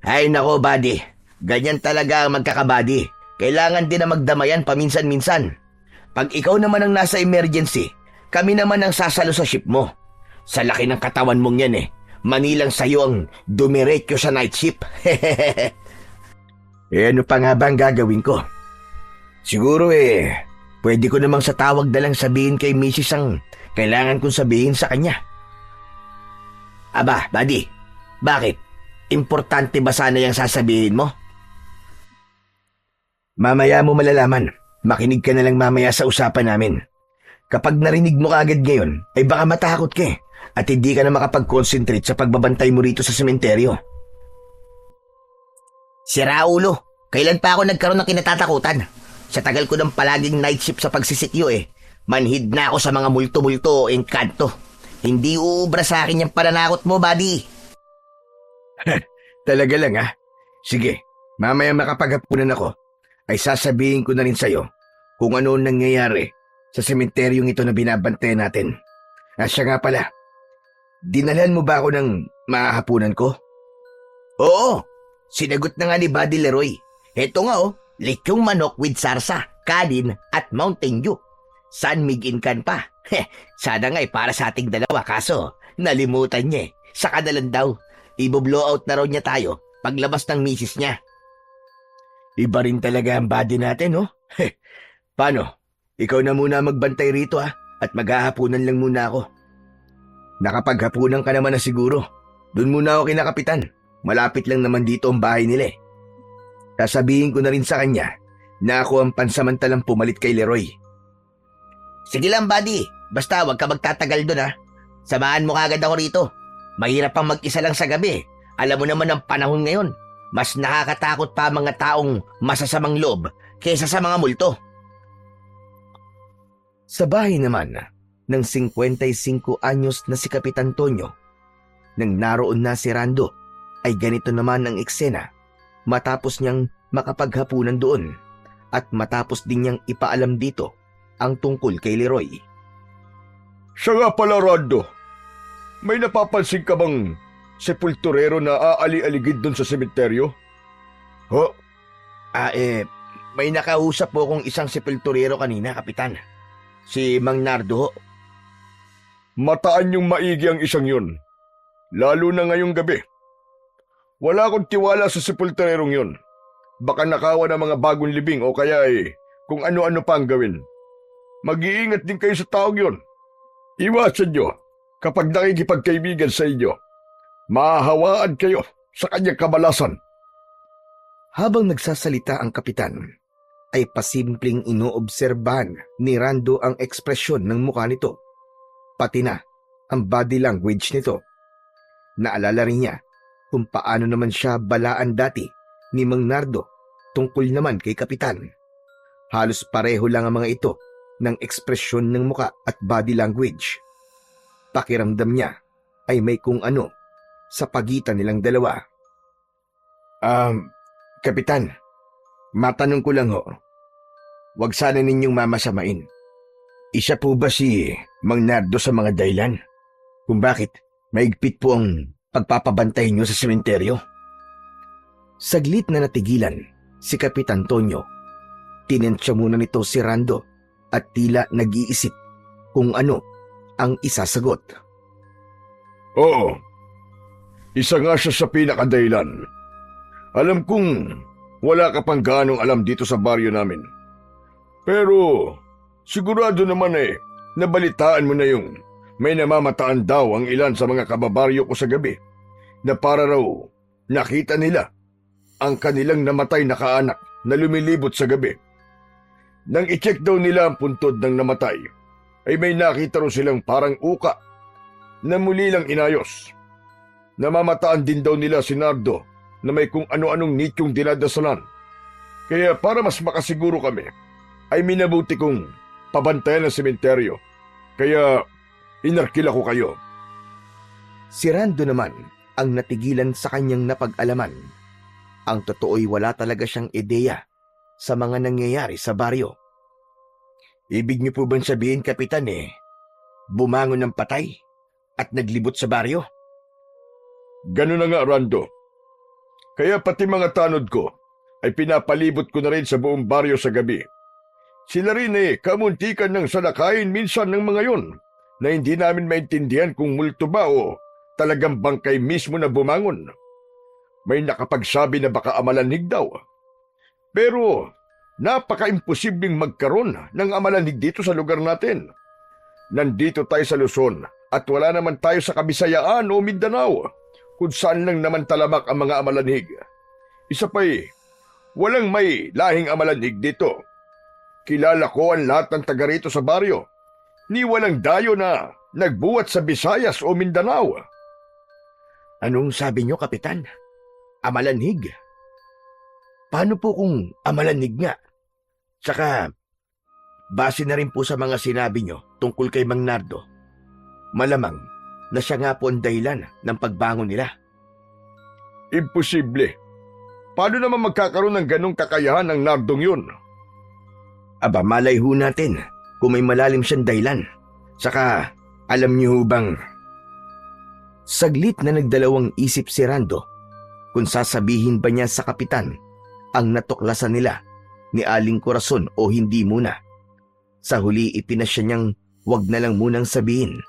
Ay nako buddy, ganyan talaga ang magkakabady. Kailangan din na magdamayan paminsan-minsan. Pag ikaw naman ang nasa emergency, kami naman ang sasalo sa ship mo. Sa laki ng katawan mong yan manilang sa'yo ang dumiretso sa night shift. Ano pa nga ba ang gagawin ko? Siguro pwede ko namang sa tawag na lang sabihin kay misis ang kailangan kong sabihin sa kanya. Aba, buddy, bakit? Importante ba sana yung sasabihin mo? Mamaya mo malalaman. Makinig ka na lang mamaya sa usapan namin. Kapag narinig mo kaagad ngayon, ay baka matakot ka at hindi ka na makapag-concentrate sa pagbabantay mo rito sa sementeryo. Sira ulo, kailan pa ako nagkaroon ng kinatatakutan? Sa tagal ko ng palaging night shift sa pagsisikyo manhid na ako sa mga multo-multo o engkanto. Hindi uubra sa akin yung pananakot mo, buddy. Talaga lang ha? Sige, mamaya makapaghapunan ako, ay sasabihin ko na rin sa'yo kung ano nangyayari sa sementeryong ito na binabantayan natin. At siya nga pala, dinalhan mo ba ako ng mahahapunan ko? Oo, sinagot na nga ni Buddy Leroy. Heto nga lechong manok with sarsa, kanin at Mountain Dew. San migin kan pa. Sana nga para sa ating dalawa, kaso nalimutan niya Saka na lang daw, i-blowout na raw niya tayo paglabas ng misis niya. Iba rin talaga ang body natin, no? Paano? Ikaw na muna magbantay rito at maghahapunan lang muna ako. Nakapaghapunan ka naman na siguro. Doon muna ako kina Kapitan. Malapit lang naman dito ang bahay nila. Sasabihin ko na rin sa kanya na ako ang pansamantalang pumalit kay Leroy. Sige lang, buddy. Basta wag ka magtatagal doon Samahan mo kagad ako rito. Mahirap pang mag-isa lang sa gabi. Alam mo naman ang panahon ngayon. Mas nakakatakot pa ang mga taong masasamang loob kaysa sa mga multo. Sa bahay naman ng 55 anyos na si Kapitan Tonyo, nang naroon na si Rando, ay ganito naman ang eksena matapos niyang makapaghapunan doon at matapos din niyang ipaalam dito ang tungkol kay Leroy. Siya nga pala, Rando. May napapansin ka bang sepulturero na aali-aligid doon sa sementeryo? Ho? May nakausap po kong isang sepulturero kanina, Kapitan. Si Mang Nardo. Mataan yung maigi ang isang yun. Lalo na ngayong gabi. Wala akong tiwala sa sepulturerong yun. Baka nakawa ng mga bagong libing o kaya kung ano-ano pa ang gawin. Mag-iingat din kayo sa taong yun. Iwasan nyo kapag nakikipagkaibigan sa inyo. Mahahawaan kayo sa kanyang kabalasan. Habang nagsasalita ang Kapitan, ay pasimpleng inoobserbahan ni Rando ang ekspresyon ng mukha nito, pati na ang body language nito. Naalala rin niya kung paano naman siya balaan dati ni Mang Nardo tungkol naman kay Kapitan. Halos pareho lang ang mga ito ng ekspresyon ng muka at body language. Pakiramdam niya ay may kung ano sa pagitan nilang dalawa. Kapitan, matanong ko lang wag sana ninyong mamasamain. Isa po ba si Mang Nardo sa mga dahilan kung bakit maigpit po ang pagpapabantay niyo sa sementeryo? Saglit na natigilan si Kapitan Tonyo. Tinensya muna nito si Rando at tila nag-iisip kung ano ang isasagot. Oo. Isa nga siya sa pinakadahilan. Alam kong wala ka pang gaanong alam dito sa baryo namin. Pero sigurado naman nabalitaan mo na yung may namamataan daw ang ilan sa mga kababaryo ko sa gabi na para raw nakita nila ang kanilang namatay na kaanak na lumilibot sa gabi. Nang i-check daw nila ang puntod ng namatay, ay may nakita raw silang parang uka na muli lang inayos. Namamataan din daw nila si Nardo na may kung ano-anong nityong dinadasalan. Kaya para mas makasiguro kami, ay minabuti kong pabantayan ang sementeryo. Kaya inarkila ko kayo. Si Rando naman ang natigilan sa kanyang napag-alaman. Ang totoo'y wala talaga siyang ideya sa mga nangyayari sa baryo. Ibig niyo po bang sabihin, Kapitan, bumangon ng patay at naglibot sa baryo? Ganun na nga, Rando. Kaya pati mga tanod ko ay pinapalibot ko na rin sa buong baryo sa gabi. Sila rin kamuntikan ng salakayin minsan ng mga yon na hindi namin maintindihan kung multo ba o talagang bangkay mismo na bumangon. May nakapagsabi na baka amalanhig daw. Pero napaka-imposibleng magkaroon ng amalanhig dito sa lugar natin. Nandito tayo sa Luzon at wala naman tayo sa Kabisayaan o Mindanao kung saan lang naman talamak ang mga amalanhig. Isa pa'y walang may lahing amalanhig dito. Kilala ko ang lahat ng taga rito sa baryo. Ni walang dayo na nagbuhat sa Visayas o Mindanao. Anong sabi niyo, Kapitan? Amalanhig? Paano po kung amalanhig nga? Tsaka, base na rin po sa mga sinabi nyo tungkol kay Mang Nardo, malamang na siya nga po ang dahilan ng pagbangon nila. Imposible. Paano naman magkakaroon ng ganong kakayahan ng Nardong yun? Aba, malay ho natin kung may malalim siyang dahilan. Saka, alam niyo ho bang... Saglit na nagdalawang isip si Rando kung sasabihin ba niya sa kapitan ang natuklasan nila ni Aling Corazon o hindi muna. Sa huli ipinasya niyang wag na lang munang sabihin.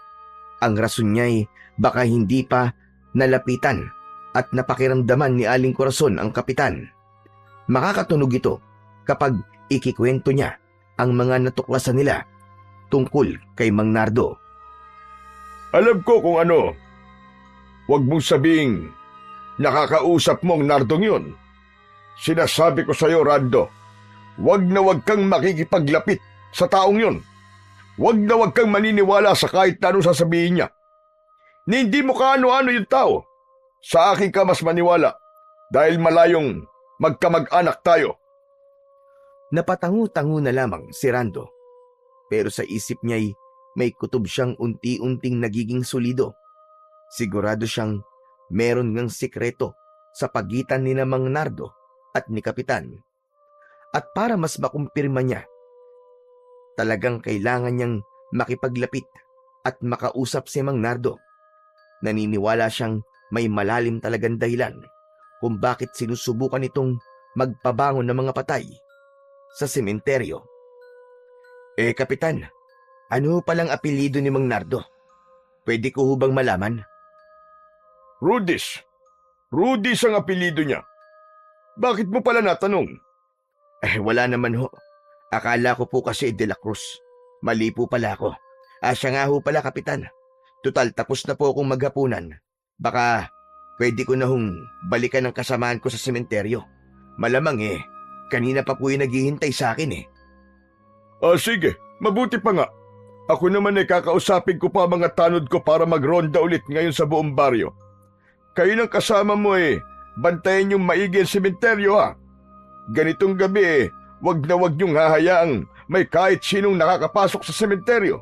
Ang rason niya'y baka hindi pa nalapitan at napakiramdaman ni Aling Corazon ang kapitan. Makakatunog ito kapag ikikwento niya ang mga natuklasan nila tungkol kay Mang Nardo. Alam ko kung ano. Huwag mong sabing nakakausap mo ang Nardong yun. Sinasabi ko sa'yo, Rando, huwag na huwag kang makikipaglapit sa taong yun. Huwag na huwag kang maniniwala sa kahit na anong sasabihin niya. Ni hindi mo kaano-ano yung tao. Sa akin ka mas maniwala dahil malayong magkamag-anak tayo. Napatangu-tangu na lamang si Rando. Pero sa isip niya'y may kutob siyang unti-unting nagiging solido. Sigurado siyang meron ngang sikreto sa pagitan ni na Mang Nardo at ni Kapitan. At para mas makumpirma niya, talagang kailangan niyang makipaglapit at makausap si Mang Nardo. Naniniwala siyang may malalim talagang dahilan kung bakit sinusubukan itong magpabangon ng mga patay sa sementeryo. Kapitan, ano palang apelyido ni Mang Nardo? Pwede ko hubang malaman? Rudis. Rudis ang apelido niya. Bakit mo pala natanong? Wala naman ho. Akala ko po kasi De La Cruz. Mali po pala ako. Siya nga ho pala, Kapitan. Tutal, tapos na po akong maghapunan. Baka pwede ko na hong balikan ang kasamaan ko sa sementeryo. Malamang kanina pa po yung naghihintay sa akin . Sige, mabuti pa nga. Ako naman kakausapin ko pa mga tanod ko para magronda ulit ngayon sa buong baryo. Kayo ng kasama mo bantayan yung maigi ang sementeryo ha. Ganitong gabi wag na wag niyong hahayaang may kahit sinong nakakapasok sa sementeryo.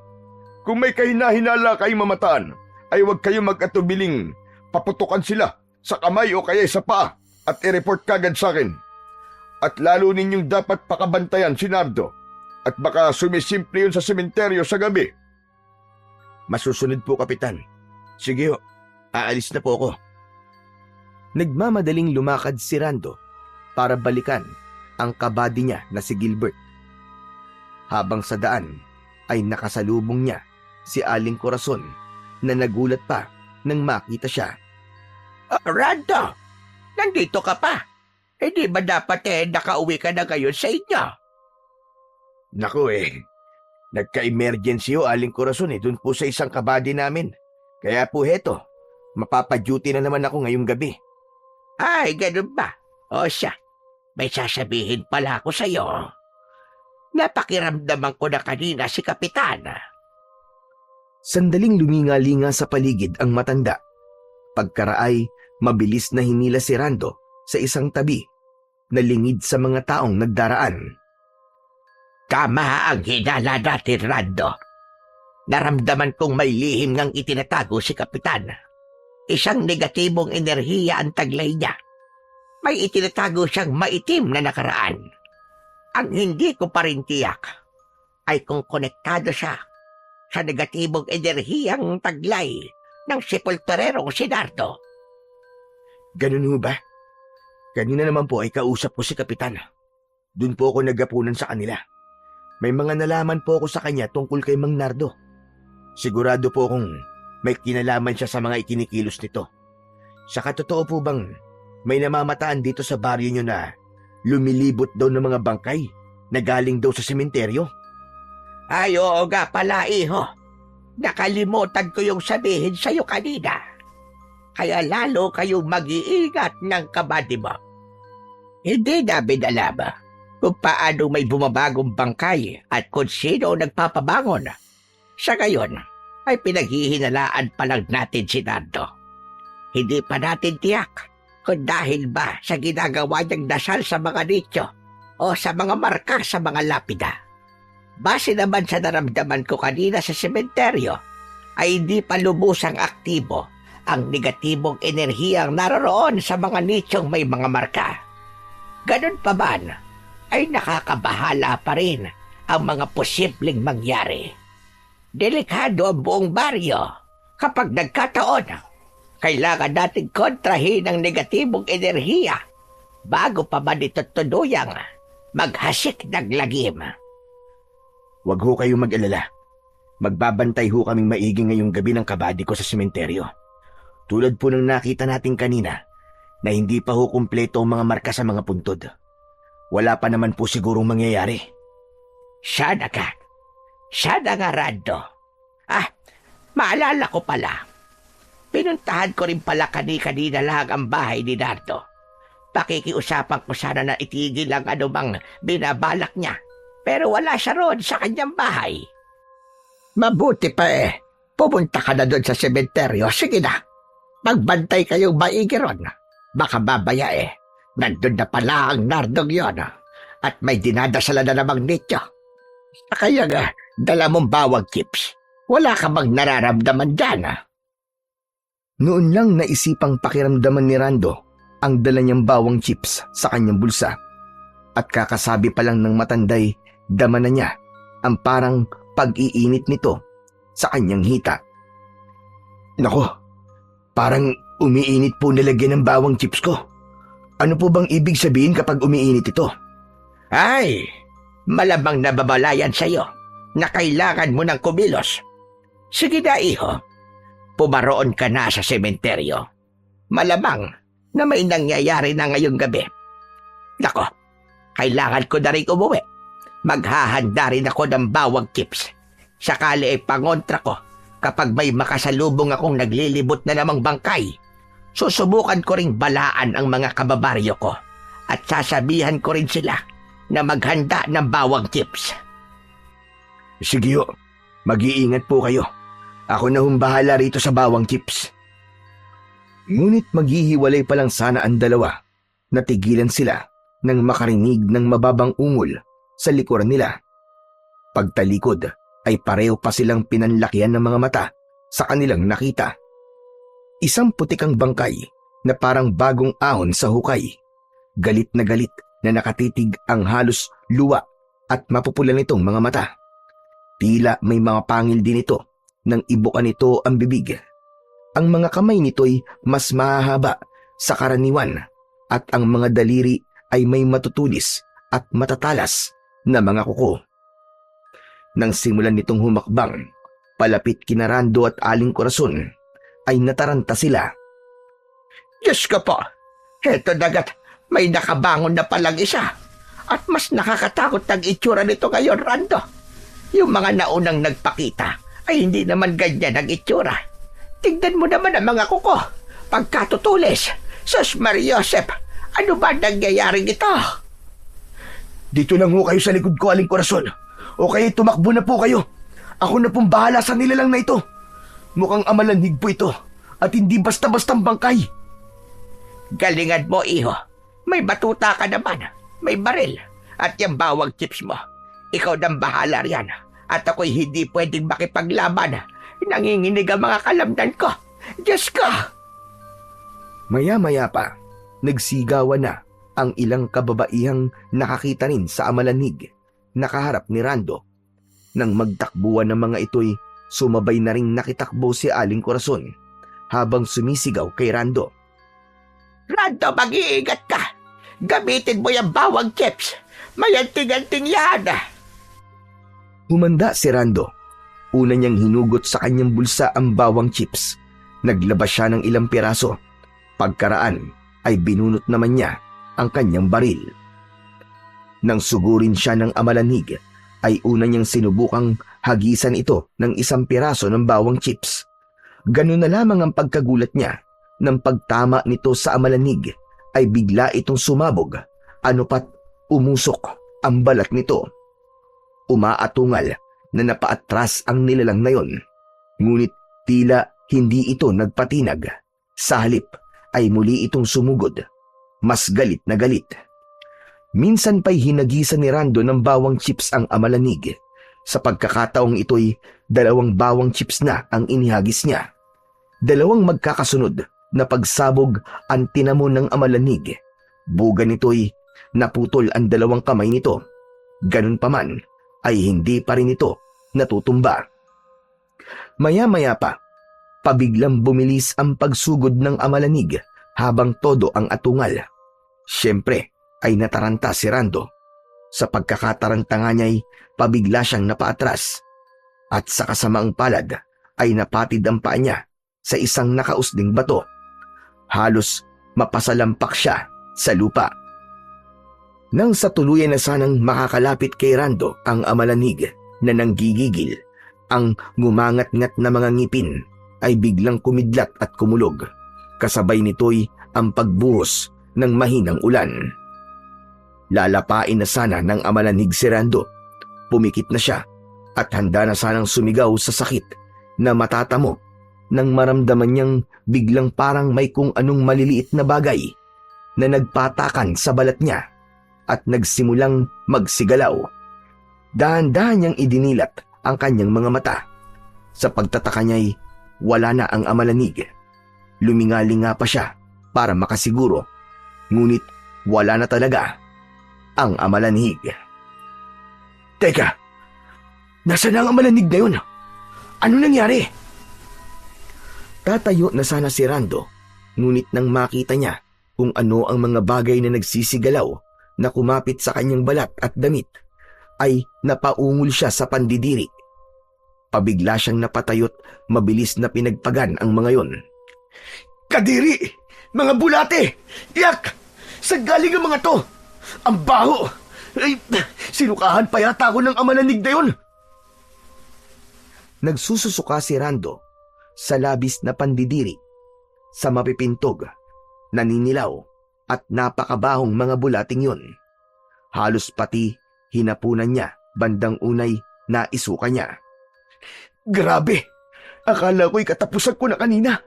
Kung may kahina-hinala kayong mamataan, ay wag kayong mag-atubiling paputukan sila sa kamay o kaya sa paa at i-report kagad sa akin. At lalo ninyong dapat pakabantayan si Nardo at baka sumisimple yun sa sementeryo sa gabi. Masusunod po, Kapitan. Sige ho, aalis na po ako. Nagmamadaling lumakad si Rando para balikan ang kabady niya na si Gilbert. Habang sa daan ay nakasalubong niya si Aling Corazon na nagulat pa nang makita siya. Rando, nandito ka pa. Hindi ba dapat nakauwi ka na ngayon sa inyo? Naku nagka-emergency ho Aling Corazon dun po sa isang kabady namin. Kaya po heto, mapapa-duty na naman ako ngayong gabi. Ay, ganun ba? O siya, may sasabihin pala ako sa'yo. Napakiramdaman ko na kanina si Kapitan. Sandaling luminga-linga sa paligid ang matanda. Pagkaraay, mabilis na hinila si Rando sa isang tabi na lingid sa mga taong nagdaraan. Tama ang hinala natin, Rando. Naramdaman kong may lihim ngang itinatago si Kapitan. Isang negatibong enerhiya ang taglay niya. May itinatago siyang maitim na nakaraan. Ang hindi ko pa rin tiyak ay kung konektado siya sa negatibong enerhiyang taglay ng sepulturerong si Nardo. Ganun ho ba? Kanina naman po ay kausap ko si Kapitan. Doon po ako nagapunan sa kanila. May mga nalaman po ako sa kanya tungkol kay Mang Nardo. Sigurado po kung may kinalaman siya sa mga ikinikilos nito. Saka totoo po bang may namamataan dito sa baryo nyo na lumilibot daw ng mga bangkay na galing daw sa sementeryo? Ay, oo nga pala, iho. Nakalimutan ko yung sabihin sa'yo kanina. Kaya lalo kayong mag-iingat ng kabady mo. Hindi namin alam kung paano may bumabagong bangkay at kung sino nagpapabangon. Sa ngayon, ay pinaghihinalaan pa lang natin si Nardo. Hindi pa natin tiyak kung dahil ba sa ginagawa niyang dasal sa mga nicho o sa mga marka sa mga lapida. Base naman sa naramdaman ko kanina sa sementeryo, ay hindi pa lubusang aktibo ang negatibong enerhiyang naroroon sa mga nichong may mga marka. Ganun pa man, ay nakakabahala pa rin ang mga posibleng mangyari. Delikado ang buong baryo kapag nagkataon. Kailangan natin kontrahin ang negatibong enerhiya bago pa man ito tuluyang maghasik ng lagim. Huwag ho kayong mag-alala. Magbabantay ho kaming maigi ngayong gabi ng kabady ko sa sementeryo. Tulad po ng nakita natin kanina na hindi pa ho kumpleto ang mga marka sa mga puntod. Wala pa naman po sigurong mangyayari. Sana nga, Rando. Maalala ko pala. Pinuntahan ko rin pala kanina lang ang bahay ni Nardo. Pakikiusapan ko sana na itigil ang anumang binabalak niya. Pero wala siya roon sa kanyang bahay. Mabuti pa pupunta ka na doon sa sementeryo. Sige na, magbantay kayong maigi ron. Baka babaya nandun na pala ang Nardong yon at may dinadasala na namang nityo. Kaya nga, dala mong bawang chips. Wala ka bang nararamdaman dyan? Noon lang naisipang pakiramdaman ni Rando ang dala niyang bawang chips sa kanyang bulsa. At kakasabi pa lang ng matanday, dama na niya ang parang pag-iinit nito sa kanyang hita. Nako, parang umiinit po nilagyan ng bawang chips ko. Ano po bang ibig sabihin kapag umiinit ito? Ay, malamang nababalayan sa'yo na kailangan mo ng kumilos. Sige na, iho. Pumaroon ka na sa sementeryo. Malamang na may nangyayari na ngayong gabi. Nako, kailangan ko na rin umuwi. Maghahanda rin ako ng bawang chips. Sakali ay pangontra ko kapag may makasalubong akong naglilibot na namang bangkay. Susubukan ko ring balaan ang mga kababaryo ko at sasabihan ko rin sila na maghanda ng bawang chips. Sige ho, mag-iingat po kayo. Ako na bahala rito sa bawang chips. Ngunit maghihiwalay pa lang sana ang dalawa. Natigilan sila nang makarinig ng mababang ungol sa likuran nila. Pagtalikod ay pareho pa silang pinanlakihan ng mga mata sa kanilang nakita. Isang putikang bangkay na parang bagong ahon sa hukay. Galit na nakatitig ang halos luwa at mapupula nitong mga mata. Tila may mga pangil din ito nang ibukan nito ang bibig. Ang mga kamay nito'y mas mahahaba sa karaniwan at ang mga daliri ay may matutulis at matatalas na mga kuko. Nang simulan nitong humakbang, palapit kina Rando at Aling Corazon, ay nataranta sila. Diyos ko po, heto dagat, may nakabangon na palang isa. At mas nakakatakot ang itsura nito ngayon, Rando. Yung mga naunang nagpakita ay hindi naman ganyan ang itsura. Tignan mo naman ang mga kuko, pagkatutulis. Sus Mariosep, ano ba nangyayaring ito? Dito lang ho kayo sa likod ko, Aling Corazon. O kaya tumakbo na po kayo. Ako na pong bahala sa nilalang na ito. Mukhang amalanhig po ito at hindi basta-bastang bangkay. Galingan mo, iho. May batuta ka naman, may baril, at yung bawang chips mo. Ikaw nang bahala riyan, at ako'y hindi pwedeng makipaglaban. Nanginginig ang mga kalamnan ko. Diyos ko! Maya-maya pa, nagsigawan na ang ilang kababaihang nakakita rin sa amalanhig, nakaharap ni Rando. Nang magtakbuhan ng mga ito'y sumabay na ring nakitakbo si Aling Corazon habang sumisigaw kay Rando. Rando, mag-iingat ka! Gamitin mo yung bawang chips! May anting-anting yan! Humanda si Rando. Una niyang hinugot sa kanyang bulsa ang bawang chips. Naglabas siya ng ilang piraso. Pagkaraan ay binunot naman niya ang kanyang baril. Nang sugurin siya ng amalanhig, ay una niyang sinubukang hagisan ito ng isang piraso ng bawang chips. Ganun na lamang ang pagkagulat niya. Nang pagtama nito sa amalanhig, ay bigla itong sumabog. Ano pat umusok ang balat nito. Umaatungal na napaatras ang nilalang na yon. Ngunit tila hindi ito nagpatinag. Sa halip ay muli itong sumugod. Mas galit na galit. Minsan pa'y hinagisan ni Rando ng bawang chips ang amalanig. Sa pagkakataong ito'y 2 bawang chips na ang inihagis niya. 2 magkakasunod na pagsabog ang tinamo ng amalanig. Buga nito'y naputol ang 2 kamay nito. Ganun pa man ay hindi pa rin ito natutumba. Maya-maya pa, pabiglang bumilis ang pagsugod ng amalanig habang todo ang atungal. Siyempre ay nataranta si Rando. Sa pagkakataranta nga niya'y pabigla siyang napaatras at sa kasamaang palad ay napatid ang paa niya sa isang nakausding bato. Halos mapasalampak siya sa lupa. Nang sa tuluyan na sanang makakalapit kay Rando ang amalanig na nanggigigil, ang ngumangat-ngat na mga ngipin ay biglang kumidlat at kumulog. Kasabay nito'y ang pagbuhos ng mahinang ulan. Lalapain na sana ng amalanig si Rando. Pumikit na siya at handa na sanang sumigaw sa sakit na matatamo nang maramdaman niyang biglang parang may kung anong maliliit na bagay na nagpatakan sa balat niya at nagsimulang magsigalaw. Dahan-dahan niyang idinilat ang kanyang mga mata. Sa pagtataka niya'y wala na ang amalanig. Lumingalinga pa siya para makasiguro, ngunit wala na talaga ang amalanig. Teka, nasaan ang amalanig na yun? Ano nangyari? Tatayo na sana si Rando, ngunit nang makita niya kung ano ang mga bagay na nagsisigalaw na kumapit sa kanyang balat at damit, ay napaungol siya sa pandidiri. Pabigla siyang napatayo't mabilis na pinagpagan ang mga yon. Kadiri! Mga bulate! Yak! Saan galing ang mga to? Ang baho! Ay, sinukahan pa yata ako ng amalanig na yun! Nagsususuka si Rando sa labis na pandidiri, sa mapipintog, naninilaw at napakabahong mga bulating yun. Halos pati hinapunan niya bandang unay na isuka niya. Grabe! Akala ko'y katapusan ko na kanina.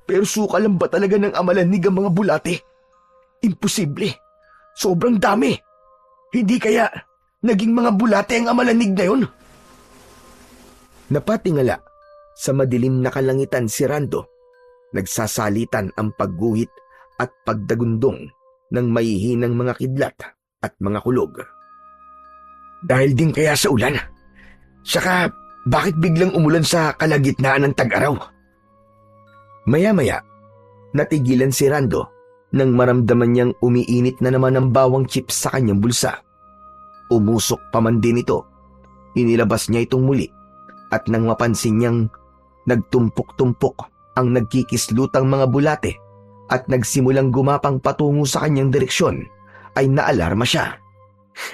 Pero suka lang ba talaga ng amalanig ang mga bulate? Imposible. Sobrang dami. Hindi kaya naging mga bulate ang amalanig na yun? Napatingala sa madilim na kalangitan si Rando. Nagsasalitan ang pagguhit at pagdagundong ng mahihinang mga kidlat at mga kulog. Dahil din kaya sa ulan? Saka bakit biglang umulan sa kalagitnaan ng tag-araw? Maya-maya, natigilan si Rando nang maramdaman niyang umiinit na naman ang bawang chips sa kanyang bulsa. Umusok pa man din ito. Inilabas niya itong muli at nang mapansin niyang nagtumpok-tumpok ang nagkikislutang mga bulate at nagsimulang gumapang patungo sa kanyang direksyon, ay naalarma siya.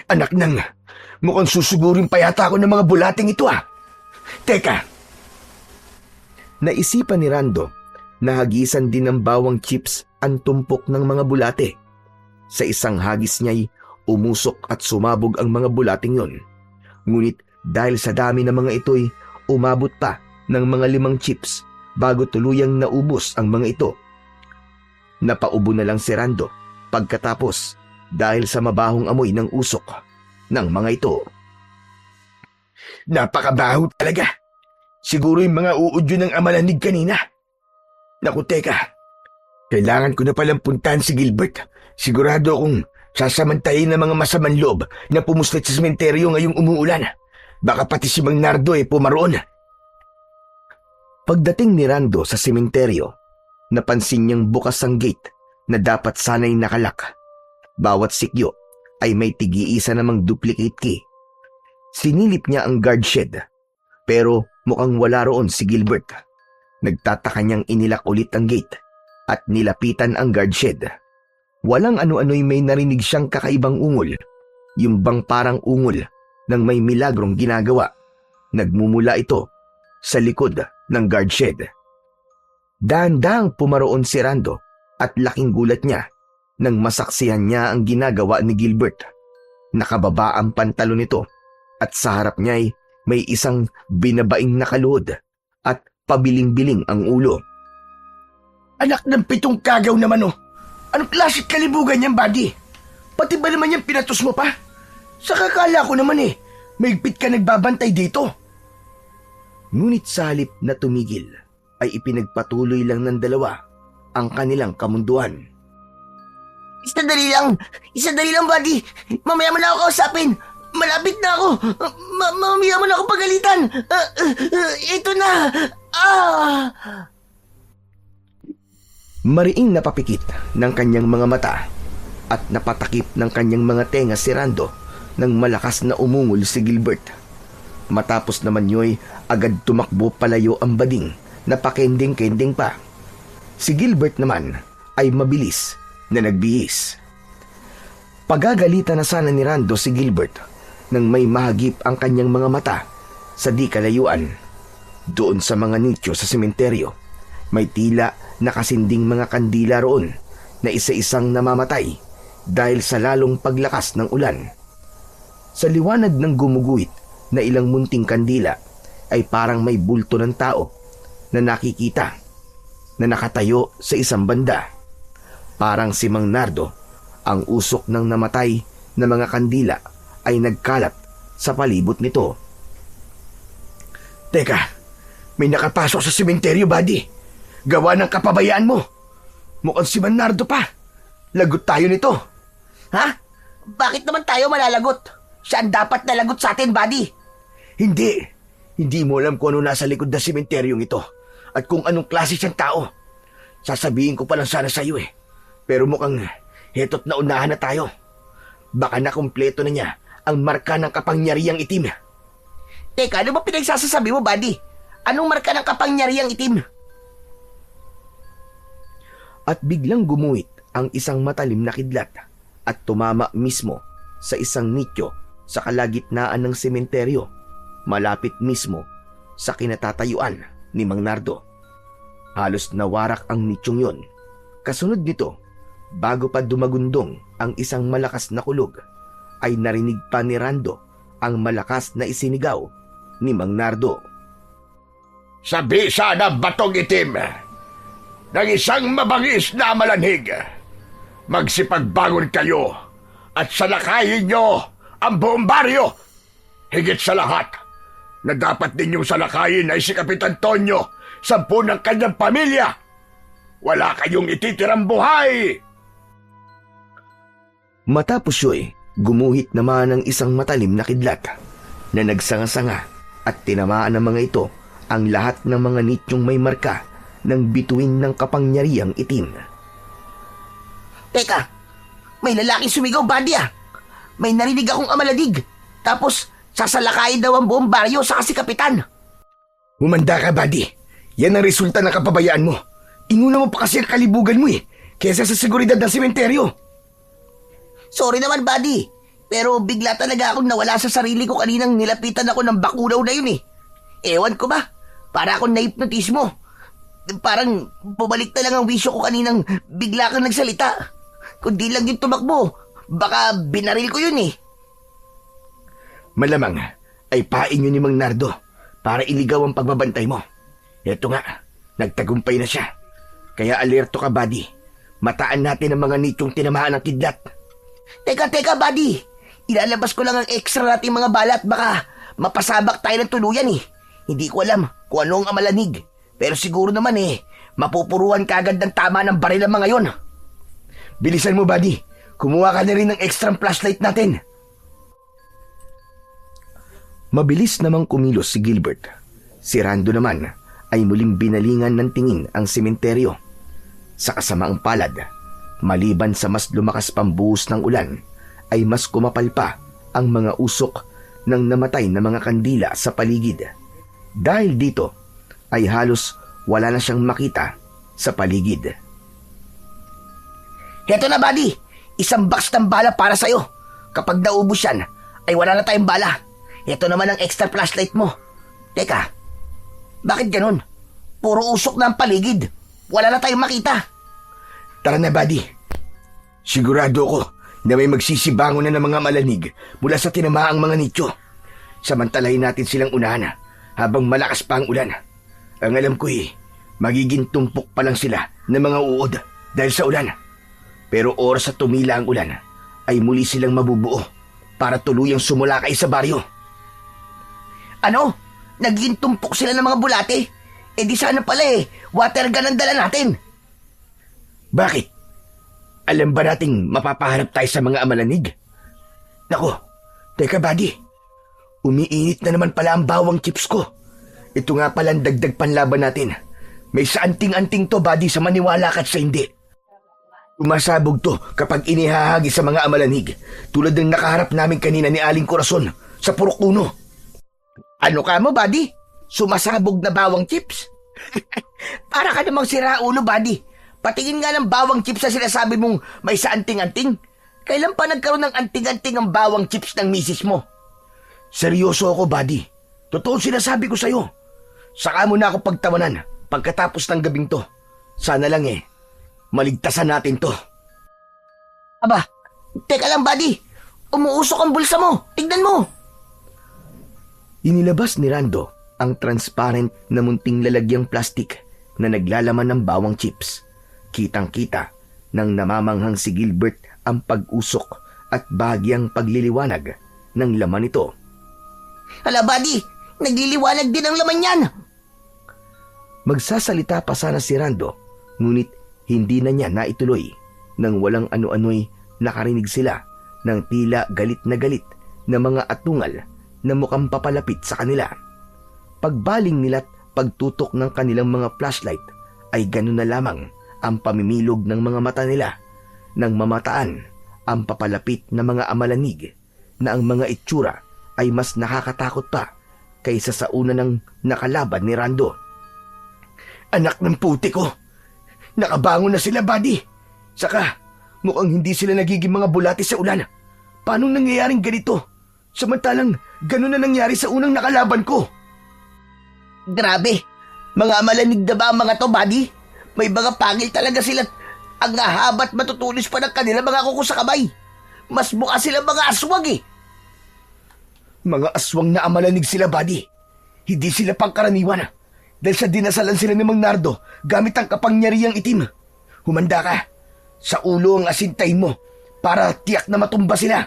Anak nang, mukhang susugurin pa yata ako ng mga bulating ito ah. Teka! Naisipan ni Rando na hagisan din ng bawang chips ang tumpok ng mga bulate. Sa isang hagis niya'y umusok at sumabog ang mga bulating yon. Ngunit dahil sa dami ng mga ito'y umabot pa ng mga 5 chips bago tuluyang naubos ang mga ito. Napaubo na lang si Rando pagkatapos dahil sa mabahong amoy ng usok ng mga ito. Napakabaho talaga. Siguro yung mga uod yun ng amalanig kanina. Naku, teka. Kailangan ko na palang puntahan si Gilbert. Sigurado akong sasamantayin ng mga masamang loob na pumuslit sa sementeryo ngayong umuulan. Baka pati si Mang Nardo pumaroon. Pagdating ni Rando sa sementeryo, napansin niyang bukas ang gate na dapat sana'y nakalak. Bawat sikyo ay may tig-iisa namang duplicate key. Sinilip niya ang guard shed, pero mukhang wala roon si Gilbert. Nagtataka niyang inilak ulit ang gate at nilapitan ang guard shed. Walang ano-ano'y may narinig siyang kakaibang ungol, yung bang parang ungol ng may milagrong ginagawa. Nagmumula ito sa likod ng guard shed. Dahan-dahang pumaroon si Rando at laking gulat niya nang masaksihan niya ang ginagawa ni Gilbert. Nakababa ang pantalon nito at sa harap niya'y may isang binabaing nakaluhod at pabiling-biling ang ulo. Anak ng 7 kagaw naman oh! Anong klaseng kalibugan niyang, buddy? Pati ba naman yung pinatos mo pa? Sa kakala ko naman mahigpit ka nagbabantay dito. Ngunit sa halip na tumigil, ay ipinagpatuloy lang ng dalawa ang kanilang kamunduhan. Isandali lang, buddy. Mamaya mo na ako kausapin. Malapit na ako. Mamaya mo na ako pagalitan. Ito na. Mariing napapikit ng kanyang mga mata at napatakip ng kanyang mga tenga si Rando nang malakas na umungol si Gilbert. Matapos naman yo'y agad tumakbo palayo ang bading na pakending-kending pa. Si Gilbert naman ay mabilis na nagbihis. Pagagalitan na sana ni Rando si Gilbert nang may mahagip ang kanyang mga mata sa di kalayuan. Doon sa mga nicho sa sementeryo, may tila nakasinding mga kandila roon na isa-isang namamatay dahil sa lalong paglakas ng ulan. Sa liwanag ng gumuguhit na ilang munting kandila ay parang may bulto ng tao na nakikita na nakatayo sa isang banda. Parang si Mang Nardo, ang usok ng namatay na mga kandila ay nagkalat sa palibot nito. Teka, may nakapasok sa sementeryo, buddy. Gawa ng kapabayaan mo. Mukhang si Mang Nardo pa. Lagot tayo nito. Ha? Bakit naman tayo malalagot? Siya ang dapat nalagot sa atin, buddy. Hindi. Hindi mo alam kung ano nasa likod ng sementeryong ito at kung anong klase siyang tao. Sasabihin ko pa lang sana sa iyo Pero mukhang heto't naunahan na tayo. Baka nakumpleto na niya ang marka ng kapangyarihang itim. Teka, ano ba pinagsasasabi mo, buddy? Anong marka ng kapangyarihang itim? At biglang gumuhit ang isang matalim na kidlat at tumama mismo sa isang nicho sa kalagitnaan ng sementeryo, malapit mismo sa kinatatayuan ni Mang Nardo. Halos nawarak ang nichong yon. Kasunod nito, bago pa dumagundong ang isang malakas na kulog, ay narinig pa ni Rando ang malakas na isinigaw ni Mang Nardo. Sa bisa ng batong itim ng isang mabangis na malanhig, magsipagbangon kayo at salakayin nyo ang buong baryo. Higit sa lahat, na dapat ninyong salakayin ay si Kapitan Tonyo, 10 ng kanyang pamilya. Wala kayong ititirang buhay. Matapos yo'y gumuhit naman ang isang matalim na kidlat na nagsanga-sanga at tinamaan ng mga ito ang lahat ng mga nityong may marka ng bituin ng kapangyarihang itim. Teka, may lalaking sumigaw, buddy May narinig akong amaladig. Tapos, sasalakayin daw ang buong baryo sa kasi kapitan. Humanda ka, buddy. Yan ang resulta ng kapabayaan mo. Inuna mo pa kasi ang kalibugan mo kesa sa seguridad ng sementeryo. Sorry naman, buddy. Pero bigla talaga akong nawala sa sarili ko kaninang nilapitan ako ng bakulaw na yun Ewan ko ba? Para akong na-hypnotize mo. Parang bumalik na lang ang wisyo ko kaninang bigla kang nagsalita. Kundi lang yung tumakbo. Baka binaril ko yun Malamang ay pain yun ni Mang Nardo para iligaw ang pagbabantay mo. Ito nga, nagtagumpay na siya. Kaya alerto ka, buddy. Mataan natin ang mga nityong tinamaan ng kidlat. Teka, buddy. Ilalabas ko lang ang extra nating mga balat. Baka mapasabak tayo ng tuluyan Hindi ko alam kung ano ang amalanig. Pero siguro naman mapupuruan ka agad ng tama ng baril ang mga yon. Bilisan mo, buddy. Kumuha ka na rin ng extra flashlight natin. Mabilis namang kumilos si Gilbert. Si Rando naman ay muling binalingan ng tingin ang sementeryo. Sa kasamaang palad, maliban sa mas lumakas pang buhos ng ulan, ay mas kumapal pa ang mga usok ng namatay na mga kandila sa paligid. Dahil dito, ay halos wala na siyang makita sa paligid. Heto na, buddy. Isang box ng bala para sa'yo. Kapag naubos yan, ay wala na tayong bala. Heto naman ang extra flashlight mo. Teka, bakit ganun? Puro usok na ang paligid. Wala na tayong makita. Tara na, buddy. Sigurado ko na may magsisibangon na ng mga malanig mula sa tinamaang mga nicho. Samantalahin natin silang unahan habang malakas pa ang ulan. Ang alam ko magiging tumpok pa lang sila ng mga uod dahil sa ulan. Pero oras sa tumila ang ulan ay muli silang mabubuo para tuluyang sumulakay sa baryo. Ano? Naging tumpok sila ng mga bulate? Eh di sana pala water gun ang dala natin. Bakit? Alam ba nating mapapaharap tayo sa mga amalanig? Nako, teka buddy. Umiinit na naman pala ang bawang chips ko. Ito nga pala ang dagdag panlaban natin. May saanting-anting to buddy sa maniwala ka't sa hindi. Umasabog to kapag inihahagi sa mga amalanig tulad ng nakaharap namin kanina ni Aling Corazon sa Purok Uno. Ano ka mo, buddy? Sumasabog na bawang chips? Para ka namang siraulo, buddy. Patingin nga ng bawang chips na sinasabi mong may saanting-anting. Kailan pa nagkaroon ng anting-anting ang bawang chips ng misis mo? Seryoso ako, buddy. Totoo sinasabi ko sa'yo. Saka mo na ako pagtawanan pagkatapos ng gabing to. Sana lang maligtasan natin to. Aba, teka lang, buddy. Umuusok ang bulsa mo. Tignan mo. Inilabas ni Rando ang transparent na munting lalagyang plastik na naglalaman ng bawang chips. Kitang-kita nang namamanghang si Gilbert ang pag-usok at bahagyang pagliliwanag ng laman nito. Hala, buddy. Nagliliwanag din ang laman yan. Magsasalita pa sana si Rando, ngunit hindi na niya naituloy nang walang ano-ano'y nakarinig sila ng tila galit na mga atungal na mukhang papalapit sa kanila. Pagbaling nila't pagtutok ng kanilang mga flashlight ay ganun na lamang ang pamimilog ng mga mata nila nang mamataan ang papalapit na mga amalanig na ang mga itsura ay mas nakakatakot pa kaysa sa una ng nakalaban ni Rando. Anak ng puti ko! Nakabangon na sila, buddy! Saka, mukhang hindi sila nagiging mga bulati sa ulan. Paano nangyayaring ganito? Samantalang ganun na nangyari sa unang nakalaban ko. Grabe. Mga amalanig na ba ang mga to, buddy? May mga pangil talaga sila. Ang hahaba't matutulis pa ng kanila mga kuko sa kamay. Mas mukha sila mga aswang Mga aswang na amalanig sila, buddy. Hindi sila pangkaraniwan. Dahil sa dinasalan sila ni Mang Nardo gamit ang kapangyarihang itim. Humanda ka. Sa ulo ang asintayin mo para tiyak na matumba sila.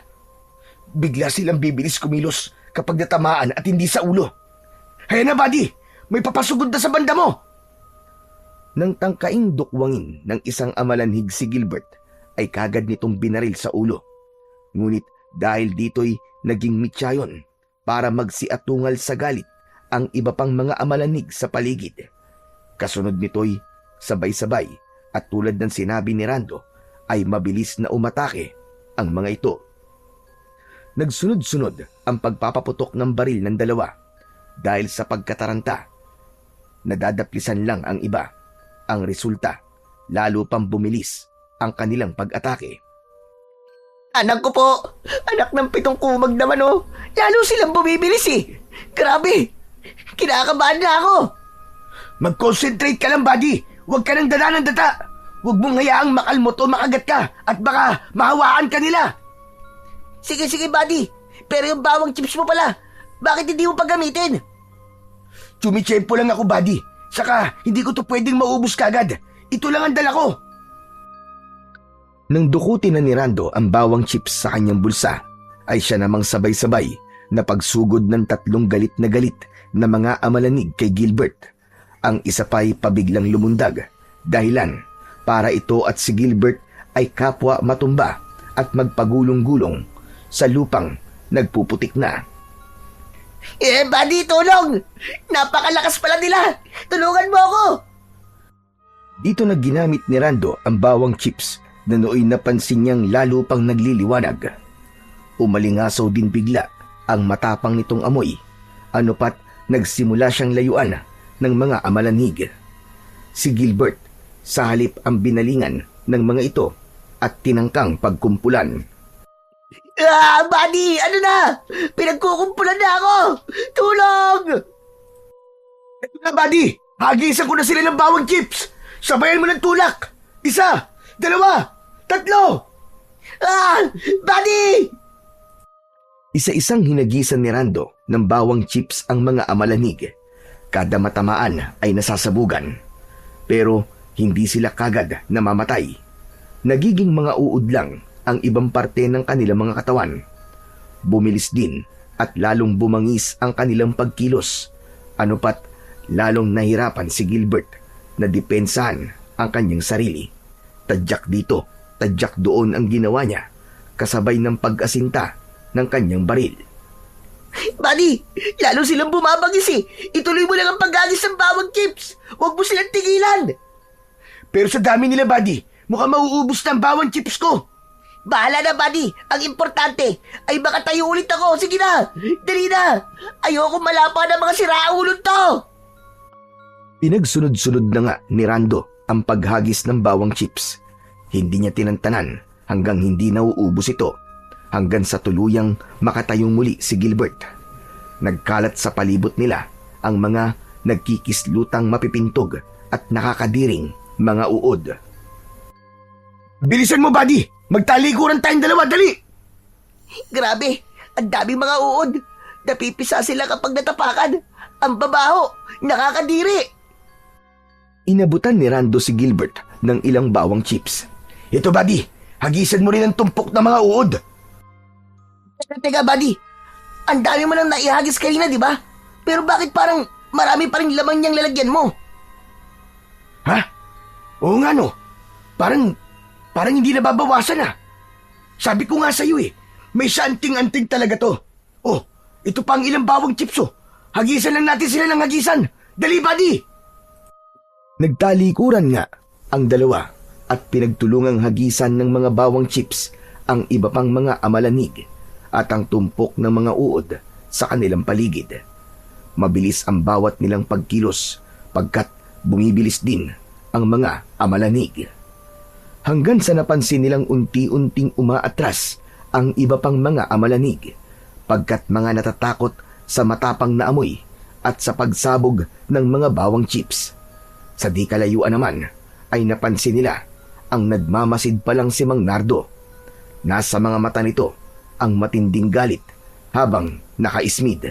Bigla silang bibilis kumilos kapag natamaan at hindi sa ulo. Hayaan na, buddy! May papasugod na sa banda mo! Nang tangkaing dukwangin ng isang amalanhig si Gilbert, ay kagad nitong binaril sa ulo. Ngunit dahil dito'y naging mityayon para magsiatungal sa galit ang iba pang mga amalanig sa paligid. Kasunod nito'y sabay-sabay at tulad ng sinabi ni Rando ay mabilis na umatake ang mga ito. Nagsunod-sunod ang pagpapaputok ng baril ng dalawa dahil sa pagkataranta. Nadadaplisan lang ang iba. Ang resulta, lalo pang bumilis ang kanilang pag-atake. Anak ko po, anak ng 7 kumag naman Lalo silang bumibilis Grabe, kinakabahan na ako. Mag-concentrate ka lang, buddy. Huwag ka nang dala ng data. Huwag mong hayaang makalmot o makagat ka at baka mahawaan ka nila. Sige, buddy. Pero yung bawang chips mo pala, bakit hindi mo pa gamitin? Tsumitsyempo lang ako, buddy. Saka, hindi ko to pwedeng maubos kagad. Ito lang ang dala ko. Nang dukutin na ni Rando ang bawang chips sa kanyang bulsa, ay siya namang sabay-sabay na pagsugod ng 3 galit na mga amalanig kay Gilbert. Ang isa pa'y pabiglang lumundag, dahilan para ito at si Gilbert ay kapwa matumba at magpagulong-gulong sa lupang nagpuputik na. Buddy, tulong! Napakalakas pala nila! Tulungan mo ako! Dito na ginamit ni Rando ang bawang chips na nooy napansin niyang lalo pang nagliliwanag. Umalingasaw din bigla ang matapang nitong amoy. Ano pat nagsimula siyang layuan ng mga amalanhig. Si Gilbert, sa halip ang binalingan ng mga ito at tinangkang pagkumpulan. Buddy! Ano na? Pinagkukumpulan na ako! Tulong! Ito na, buddy! Hagisan ko na sila ng bawang chips! Sabayan mo ng tulak! 1, 2, 3! Buddy! Isa-isang hinagisan ni Rando ng bawang chips ang mga amalanig. Kada matamaan ay nasasabugan. Pero hindi sila kagad namamatay. Nagiging mga uod lang ang ibang parte ng kanilang mga katawan. Bumilis din at lalong bumangis ang kanilang pagkilos. Ano pat, lalong nahirapan si Gilbert na depensahan ang kanyang sarili. Tadyak dito, tadyak doon ang ginawa niya, kasabay ng pag-asinta ng kanyang baril. Buddy, lalo silang bumabagis eh. Ituloy mo lang ang pag-agis ng bawang chips. Huwag mo silang tigilan. Pero sa dami nila, buddy, mukhang mauubos na ang bawang chips ko. Bahala na, buddy. Ang importante ay makatayo ulit ako. Sige na, dali na. Ayoko malapa ng mga siraulod to. Pinagsunod-sunod na nga ni Rando ang paghagis ng bawang chips. Hindi niya tinantanan hanggang hindi nauubos ito, hanggang sa tuluyang makatayong muli si Gilbert. Nagkalat sa palibot nila ang mga nagkikislutang mapipintog at nakakadiring mga uod. Bilisan mo, buddy! Magtalikuran tayong dalawa, dali! Grabe, ang daming mga uod. Napipisa sila kapag natapakan. Ang babaho, nakakadiri. Inabutan ni Rando si Gilbert ng ilang bawang chips. Ito, buddy, hagisan mo rin ang tumpok ng mga uod. Teka, buddy. Ang dami mo nang naihagis kanina, di ba? Pero bakit parang marami pa rin laman niyang lalagyan mo? Ha? Oo nga, no. Parang hindi nababawasan ah. Sabi ko nga sa'yo eh, may santing-anting talaga to. Oh, ito pa ang ilang bawang chips oh. Hagisan lang natin sila ng hagisan. Dali, buddy! Nagtalikuran nga ang dalawa at pinagtulungang hagisan ng mga bawang chips ang iba pang mga amalanig at ang tumpok ng mga uod sa kanilang paligid. Mabilis ang bawat nilang pagkilos pagkat bumibilis din ang mga amalanig. Hanggang sa napansin nilang unti-unting umaatras ang iba pang mga amalanig pagkat mga natatakot sa matapang na amoy at sa pagsabog ng mga bawang chips. Sa di kalayuan naman ay napansin nila ang nagmamasid pa lang si Mang Nardo. Nasa mga mata nito ang matinding galit habang nakaismid.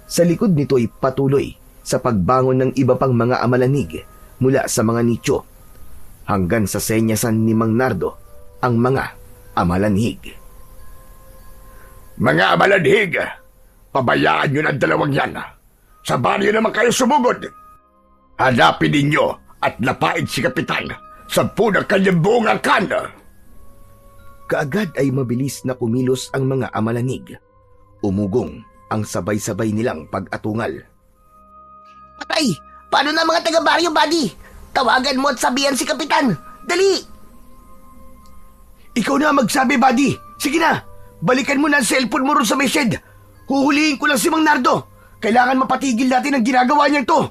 Sa likod nito ay patuloy sa pagbangon ng iba pang mga amalanig mula sa mga nicho hanggang sa senyasan ni Mang Nardo ang mga amalanhig. Mga amalanhig, pabayaan nyo na ang dalawang yan. Sa baryo naman kayo sumugod. Hanapin ninyo at lapain si Kapitan sa punang kanyang buong angkan. Kaagad ay mabilis na kumilos ang mga amalanig. Umugong ang sabay-sabay nilang pag-atungal. Patay! Paano na mga taga-baryo, buddy? Tawagan mo at sabihan si Kapitan. Dali! Ikaw na magsabi, buddy. Sige na, balikan mo na ang cellphone mo ron sa may shed. Huhulihin ko lang si Mang Nardo. Kailangan mapatigil natin ang ginagawa niyang to.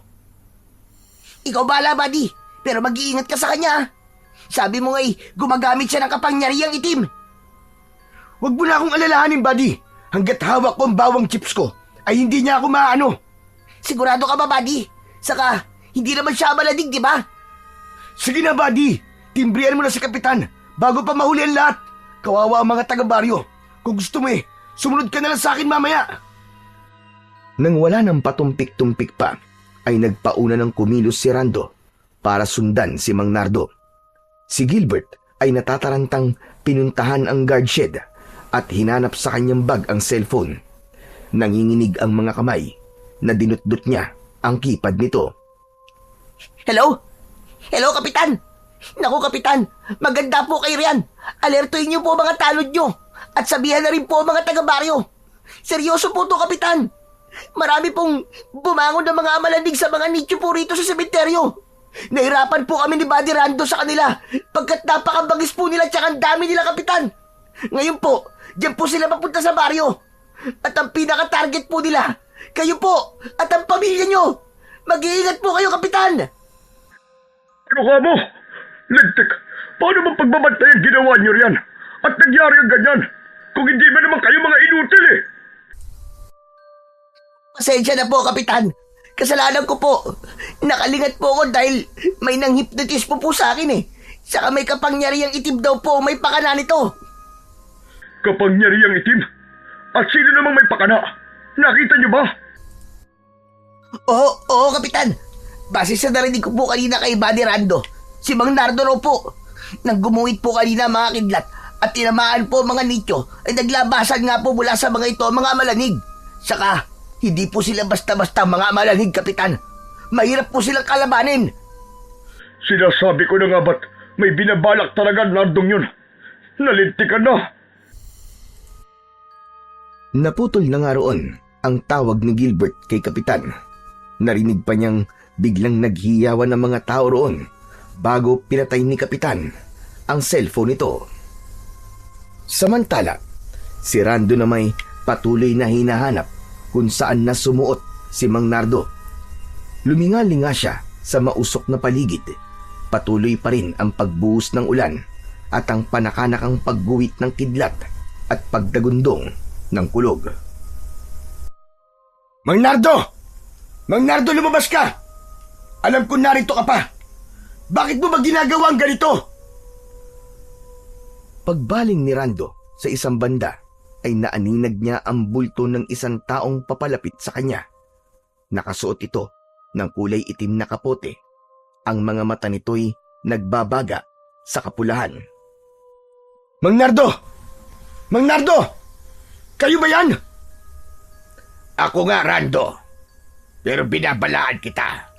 Ikaw bahala, buddy. Pero mag-iingat ka sa kanya. Sabi mo nga'y gumagamit siya ng kapangyarihang itim. Huwag mo na akong alalahanin, buddy. Hanggat hawak ko ang bawang chips ko, ay hindi niya ako maano. Sigurado ka ba, buddy? Saka, hindi naman siya maladig, di ba? Sige na, buddy. Timbrihan mo na si Kapitan bago pa mahuli ang lahat. Kawawa ang mga taga-baryo. Kung gusto mo sumunod ka na lang sa akin mamaya. Nang wala ng patumpik-tumpik pa, ay nagpauna ng kumilos si Rando para sundan si Mang Nardo. Si Gilbert ay natatarantang pinuntahan ang guard shed at hinanap sa kanyang bag ang cellphone. Nanginginig ang mga kamay na dinutdut niya ang keypad nito. Hello? Hello, Kapitan! Naku, Kapitan, maganda po kayo riyan. Alertuin niyo po mga tanod niyo at sabihan na rin po mga taga-baryo. Seryoso po to, Kapitan. Marami pong bumangon ng mga amalandig sa mga nicho po rito sa sementeryo. Nahirapan po kami ni Buddy Rando sa kanila pagkat napakabagis po nila tsaka ang dami nila, Kapitan. Ngayon po, diyan po sila papunta sa baryo. At ang pinaka-target po nila, kayo po at ang pamilya nyo. Mag-iingat po kayo, Kapitan. Ano ka mo? Lintik, paano bang pagbabantay ang ginawa nyo riyan? At nangyari ang ganyan? Kung hindi ba naman kayo mga inutil eh? Pasensya na po, Kapitan. Kasalanan ko po. Nakalingat po ako dahil may nang-hypnotize po sa akin eh. Saka may kapangyarihang itim daw po may pakana nito. Kapangyarihang itim? At sino namang may pakana? Nakita niyo ba? Oo, Kapitan. Base sa narinig ko po kanina kay Buddy Rando, si Mang Nardo raw po. Nang gumuhit po kanina mga kidlat at tinamaan po mga nityo ay naglabasan nga po mula sa mga ito mga malanig. Saka, hindi po sila basta-basta mga malanig, Kapitan. Mahirap po silang kalabanin. Sinasabi ko na nga ba't may binabalak talaga Nardong yun? Nalintikan na. Naputol na nga roon ang tawag ni Gilbert kay Kapitan. Narinig pa niyang biglang naghiyawan ng mga tao roon bago pinatay ni Kapitan ang cellphone nito. Samantala, si Rando na may patuloy na hinahanap kung saan na sumuot si Mang Nardo. Lumingalinga siya sa mausok na paligid. Patuloy pa rin ang pagbuhos ng ulan at ang panakanakang pagguwit ng kidlat at pagdagundong ng kulog. Mang Nardo! Mang Nardo, lumabas ka! Alam ko narito ka pa. Bakit mo ba ginagawa ang ganito? Pagbaling ni Rando sa isang banda ay naaninag niya ang bulto ng isang taong papalapit sa kanya. Nakasuot ito ng kulay itim na kapote. Ang mga mata nito'y nagbabaga sa kapulahan. Mang Nardo! Mang Nardo! Kayo ba yan? Ako nga, Rando. Pero binabalaan kita.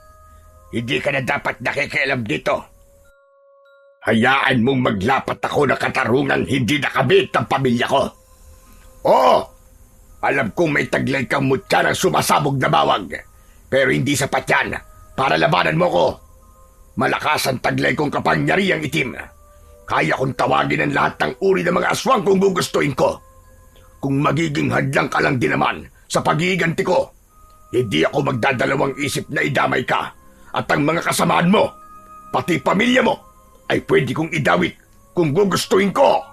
Hindi ka na dapat nakikialam dito. Hayaan mong maglapat ako na katarungang hindi nakabit ng pamilya ko. Oo, alam kong may taglay kang mutya ng sumasabog na bawag. Pero hindi sapat yan para labanan mo ko. Malakas ang taglay kong kapangyarihang itim. Kaya kong tawagin ang lahat ng uri ng mga aswang kung gugustuhin ko. Kung magiging hadlang ka lang din naman sa pag-iiganti ko, hindi ako magdadalawang isip na idamay ka at ang mga kasamaan mo, pati pamilya mo, ay pwede kong idawit kung gugustuhin ko.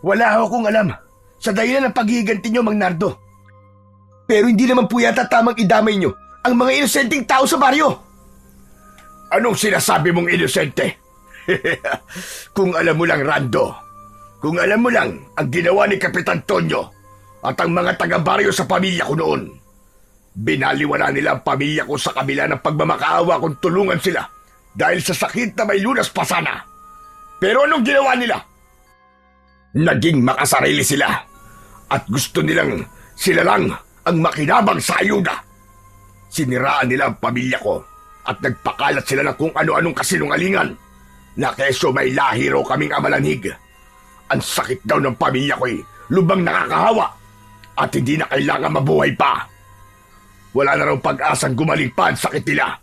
Wala akong alam sa dahilan ng pag-iiganti nyo, Mang Nardo. Pero hindi naman po yata tamang idamay nyo ang mga inosenteng tao sa baryo. Anong sinasabi mong inosente? Kung alam mo lang, Rando, kung alam mo lang ang ginawa ni Kapitan Tonyo at ang mga taga-baryo sa pamilya ko noon, binaliwala nila ang pamilya ko sa kabila ng pagmamakaawa kung tulungan sila dahil sa sakit na may lunas pa sana. Pero anong ginawa nila? Naging makasarili sila at gusto nilang sila lang ang makinabang sa ayuda. Siniraan nila ang pamilya ko at nagpakalat sila ng kung ano-anong kasinungalingan na keso may lahi raw kaming amalanhig. Ang sakit daw ng pamilya ko'y lubang nakakahawa at hindi na kailangan mabuhay pa. Wala na raw pag-asang gumaling pa ang sakit nila.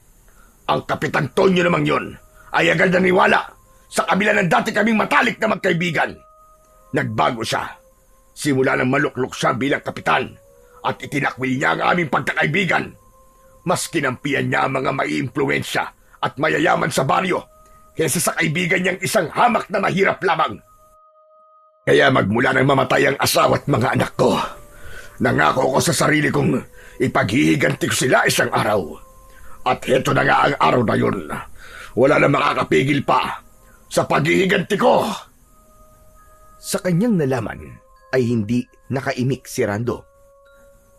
Ang Kapitan Tonyo namang yon ay agad naniwala sa kabila ng dati kaming matalik na magkaibigan. Nagbago siya. Simula nang maluklok siya bilang kapitan at itinakwil niya ang aming pagkakaibigan. Mas kinampihan niya ang mga maiimpluwensya at mayayaman sa baryo kaysa sa kaibigan niyang isang hamak na mahirap lamang. Kaya magmula nang mamatay ang asawa at mga anak ko, nangako ko sa sarili kong ipaghihiganti ko sila isang araw. At heto na nga ang araw na yun. Wala na makakapigil pa sa paghihiganti ko. Sa kanyang nalaman ay hindi nakaimik si Rando.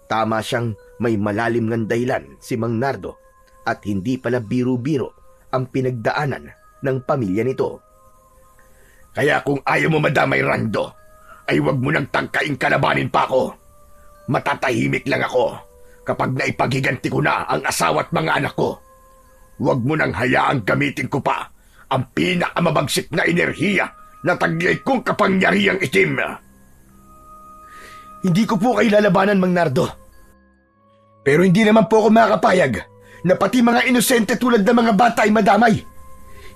Tama siyang may malalim ng dahilan si Mang Nardo at hindi pala biro-biro ang pinagdaanan ng pamilya nito. Kaya kung ayaw mo madamay, Rando, ay wag mo nang tangkaing kalabanin pa ako. Matatahimik lang ako kapag naipaghiganti ko na ang asawa at mga anak ko. Wag mo nang hayaang gamitin ko pa ang pinakamabagsik na enerhiya na taglay kong kapangyarihang itim. Hindi ko po kayo lalabanan, Mang Nardo. Pero hindi naman po ako makakapayag na pati mga inosente tulad ng mga bata ay madamay.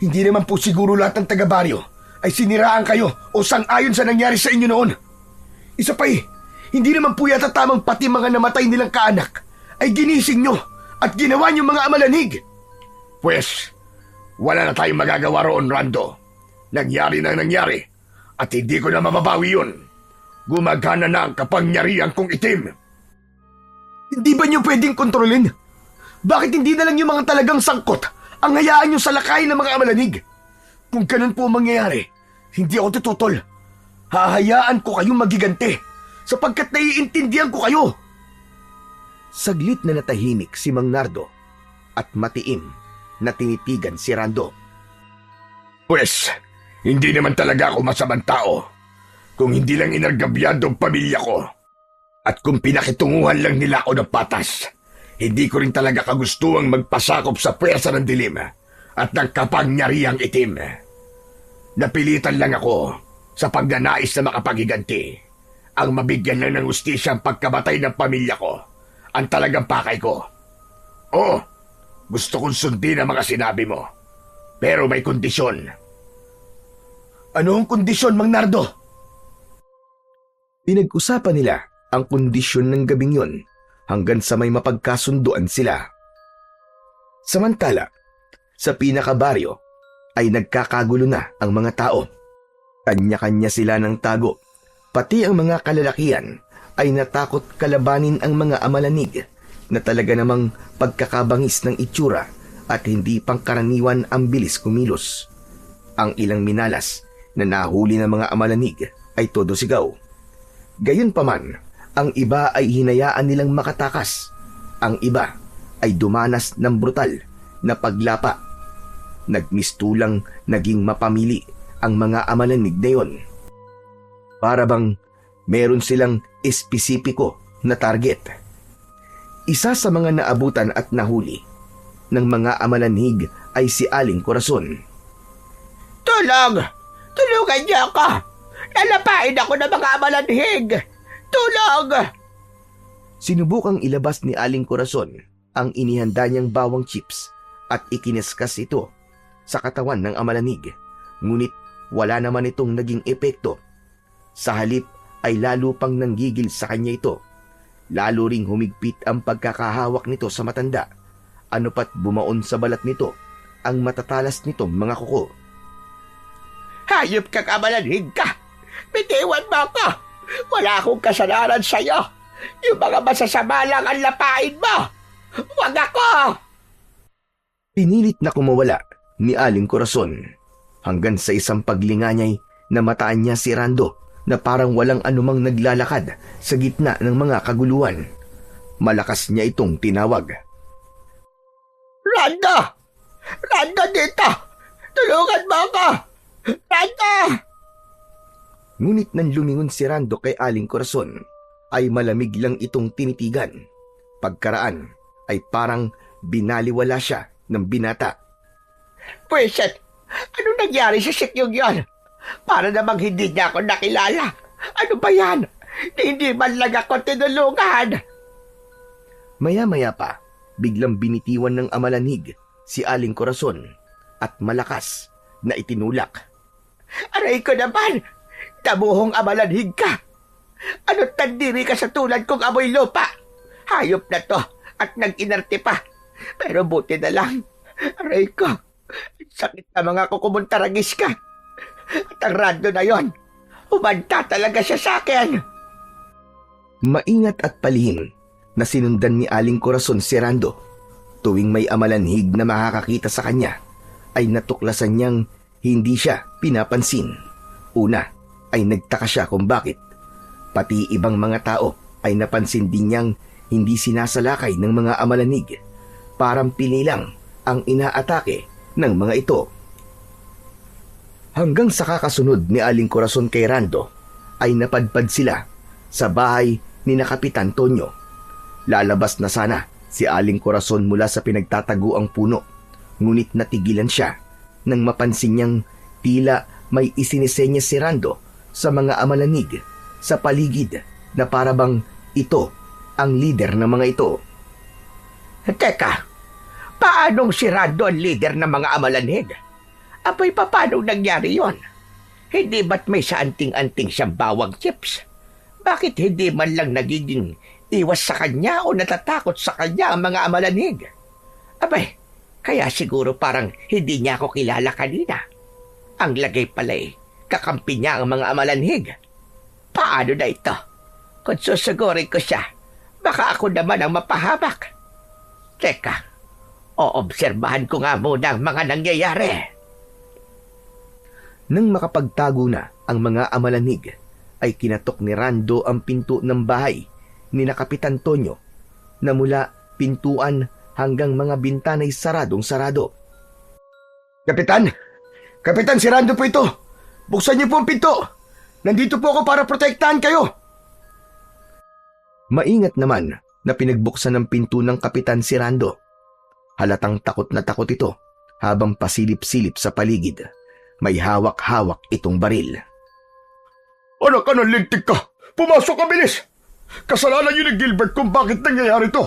Hindi naman po siguro lahat ng taga-baryo ay siniraan kayo o sang-ayon sa nangyari sa inyo noon. Isa pa hindi naman po yata tamang pati mga namatay nilang kaanak ay ginising nyo at ginawa nyo mga amalanig. Pwes, wala na tayong magagawa roon, Rando. Nangyari na nangyari at hindi ko na mababawi yun. Gumagana na ang kapangyarihan kong itim. Hindi ba nyo pwedeng kontrolin? Bakit hindi na lang yung mga talagang sangkot ang hayaan nyo sa lakay ng mga amalanig? Kung ganun po mangyayari, hindi ako tututol. Hahayaan ko kayong magiganti sapagkat naiintindihan ko kayo. Saglit na natahimik si Mang Nardo at matiim na tinitigan si Rando. Pwes, Hindi naman talaga ako masamang tao. Kung hindi lang inargabyado ang pamilya ko. At kung pinakitunguhan lang nila ako ng patas, hindi ko rin talaga kagustuhang magpasakop sa pwersa ng dilim at ng kapangyarihang itim. Napilitan lang ako sa pagnanais na makapaghiganti. Ang mabigyan lang ng hustisya ang pagkamatay ng pamilya ko. Ang talagang pakay ko. Oo, gusto kong sundin ang mga sinabi mo. Pero may kondisyon. Ano ang kondisyon, Mang Nardo? Pinag-usapan nila ang kondisyon ng gabing yun hanggang sa may mapagkasunduan sila. Samantala, sa pinakabaryo ay nagkakagulo na ang mga tao. Kanya-kanya sila ng tago. Pati ang mga kalalakihan ay natakot kalabanin ang mga amalanig na talaga namang pagkakabangis ng itsura at hindi pangkaraniwan ang bilis kumilos. Ang ilang minalas na nahuli ng mga amalanig ay todo sigaw. Gayunpaman, ang iba ay hinayaan nilang makatakas. Ang iba ay dumanas ng brutal na paglapa. Nagmistulang naging mapamili ang mga amalanig na yon. Para bang meron silang espesipiko na target. Isa sa mga naabutan at nahuli ng mga amalanig ay si Aling Corazon. Tulong! Tulungan niyo ako! Lalapain ako ng mga amalanhig! Tulong! Sinubukang ilabas ni Aling Corazon ang inihanda niyang bawang chips at ikiniskas ito sa katawan ng amalanig. Ngunit wala naman itong naging epekto. Sa halip ay lalo pang nanggigil sa kanya ito. Lalo ring humigpit ang pagkakahawak nito sa matanda. Ano pat bumaon sa balat nito ang matatalas nitong mga kuko. Hayop kang amalanhig ka! Bitiwan mo ako! Wala akong kasalanan sa'yo! Yung mga masasama lang ang lapain mo! Huwag ako! Pinilit na kumawala ni Aling Corazon hanggang sa isang paglinganyay na mataan niya si Rando na parang walang anumang naglalakad sa gitna ng mga kaguluhan. Malakas niya itong tinawag. Rando! Rando dito! Tulungan mo ako! Rando! Ngunit nang lumingon si Rando kay Aling Corazon, ay malamig lang itong tinitigan. Pagkaraan ay parang binaliwala siya ng binata. Pweset, ano nangyari sa sikyong yon? Para namang hindi niya ako nakilala. Ano ba yan? Hindi man lang ako tinulungan. Maya-maya pa, biglang binitiwan ng amalanig si Aling Corazon at malakas na itinulak. Aray ko naman! Damuhong amalanhig ka! Ano't tandiri ka sa tulad kong amoy lupa? Hayop na to at nag-inarte pa. Pero buti na lang. Aray ko, sakit na mga kukumuntaragis ka. At ang Rando na yon, umanta talaga siya sa akin. Maingat at palihim na sinundan ni Aling Corazon si Rando. Tuwing may amalanhig na makakakita sa kanya, ay natuklasan niyang hindi siya pinapansin. Una ay nagtaka siya kung bakit. Pati ibang mga tao ay napansin din niyang hindi sinasalakay ng mga amalanig. Parang pili lang ang inaatake ng mga ito. Hanggang sa kakasunod ni Aling Corazon kay Rando, ay napadpad sila sa bahay ni na Kapitan Tonyo. Lalabas na sana si Aling Corazon mula sa pinagtataguang puno, ngunit natigilan siya nang mapansin niyang tila may isinisenya si Rando sa mga amalanig sa paligid na parabang ito ang leader ng mga ito. Teka, paanong si Rando ang leader ng mga amalanhig? Abay, paano nangyari yon? Hindi ba't may saanting-anting siyang bawang chips? Bakit hindi man lang nagiging iwas sa kanya o natatakot sa kanya ang mga amalanhig? Abay, kaya siguro parang hindi niya ako kilala kanina. Ang lagay pala'y kakampi niya ang mga amalanhig. Paano na ito? Kung susugurin ko siya, baka ako naman ang mapahamak. Teka, oobserbahan ko nga muna ang mga nangyayari. Nang makapagtago na ang mga amalanig, ay kinatok ni Rando ang pinto ng bahay ni na Kapitan Tonyo na mula pintuan hanggang mga bintana'y saradong-sarado. Kapitan! Kapitan, si Rando po ito! Buksan niyo po ang pinto! Nandito po ako para protektahan kayo! Maingat naman na pinagbuksan ng pinto ng Kapitan si Rando. Halatang takot na takot ito habang pasilip-silip sa paligid. May hawak-hawak itong baril. Anak ka ng lintik ka! Pumasok ka, bilis! Kasalanan niyo ni Gilbert kung bakit nangyayari to.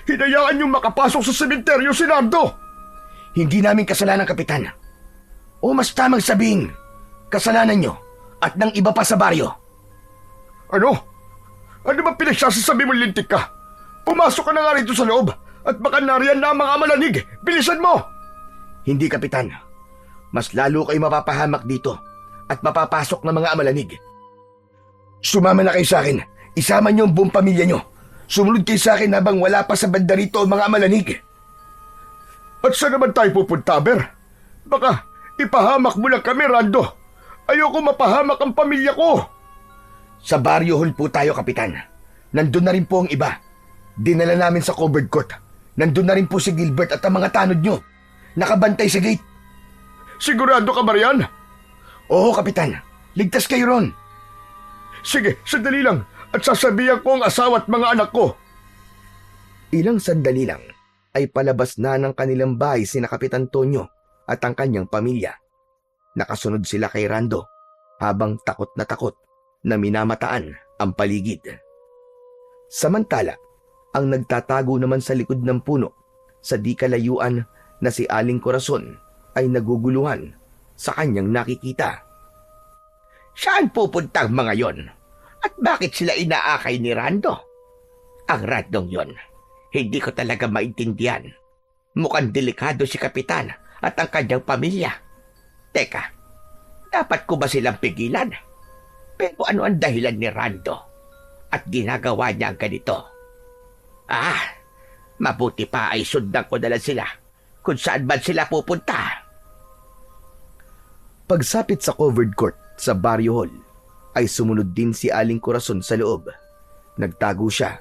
Hinayaan niyong makapasok sa sementeryo si Nando. Hindi namin kasalanan, Kapitan. O mas tamang sabihin, kasalanan niyo at ng iba pa sa baryo. Ano? Ano ba pinagsasasabi mo, lintik ka? Pumasok ka na nga rito sa loob at baka nariyan na ang mga malanig. Bilisan mo! Hindi, Kapitan. Mas lalo kayo mapapahamak dito at mapapasok ng mga amalanig. Sumama na kayo sa akin. Isama niyo ang buong pamilya niyo. Sumunod kayo sa akin habang wala pa sa banda rito ang mga amalanig. At saan naman tayo pupunta, Ber? Baka ipahamak mo lang kami, Rando. Ayoko mapahamak ang pamilya ko. Sa baryo hall po tayo, Kapitan. Nandun na rin po ang iba. Dinala namin sa covered court. Nandun na rin po si Gilbert at ang mga tanod niyo. Nakabantay sa gate. Sigurado ka ba riyan? Oo, Kapitan. Ligtas kayo ron. Sige, sandali lang at sasabihan ko ang asawa at mga anak ko. Ilang sandali lang ay palabas na ng kanilang bahay sina Kapitan Tonyo at ang kanyang pamilya. Nakasunod sila kay Rando habang takot na minamataan ang paligid. Samantala, ang nagtatago naman sa likod ng puno sa di kalayuan na si Aling Corazon ay naguguluhan sa kanyang nakikita. Saan pupunta ang mga yon? At bakit sila inaakay ni Rando? Ang Randong yon, hindi ko talaga maintindihan. Mukhang delikado si Kapitan at ang kanyang pamilya. Teka, dapat ko ba silang pigilan? Pero ano ang dahilan ni Rando? At ginagawa niya ang ganito? Mabuti pa ay sundan ko na lang sila kung saan man sila pupunta. Pagsapit sa covered court sa baryo hall, ay sumunod din si Aling Corazon sa loob. Nagtago siya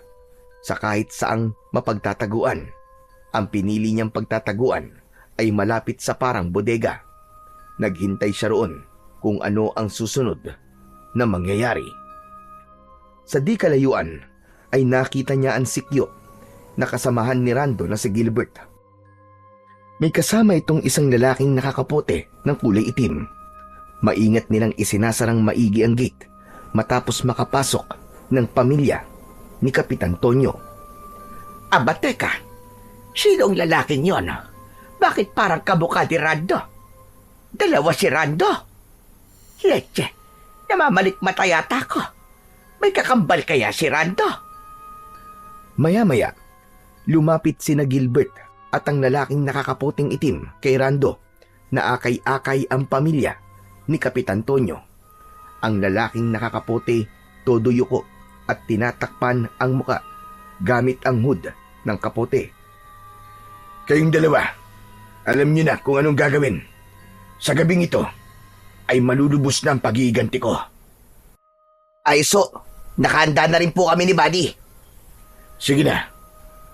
sa kahit saang mapagtataguan. Ang pinili niyang pagtataguan ay malapit sa parang bodega. Naghintay siya roon kung ano ang susunod na mangyayari. Sa di kalayuan ay nakita niya ang sikyo na kasamahan ni Rando na si Gilbert. May kasama itong isang lalaking nakakapote ng kulay itim. Maingat nilang isinasarang maigi ang gate matapos makapasok ng pamilya ni Kapitan Tonyo. Aba, teka. Sinong lalaking yon? Bakit parang kamukha ni Rando? Dalawa si Rando? Leche, namamalikmata yata ko. May kakambal kaya si Rando? Maya-maya, lumapit sina Gilbert at ang lalaking nakakaputing itim kay Rando na akay-akay ang pamilya ni Kapitan Tonyo. Ang lalaking nakakapote, todo yuko at tinatakpan ang muka gamit ang hood ng kapote. Kayong dalawa, alam niyo na kung anong gagawin. Sa gabing ito ay malulubos na ang pag-iiganti ko. Ay nakahanda na rin po kami ni Buddy. Sige na,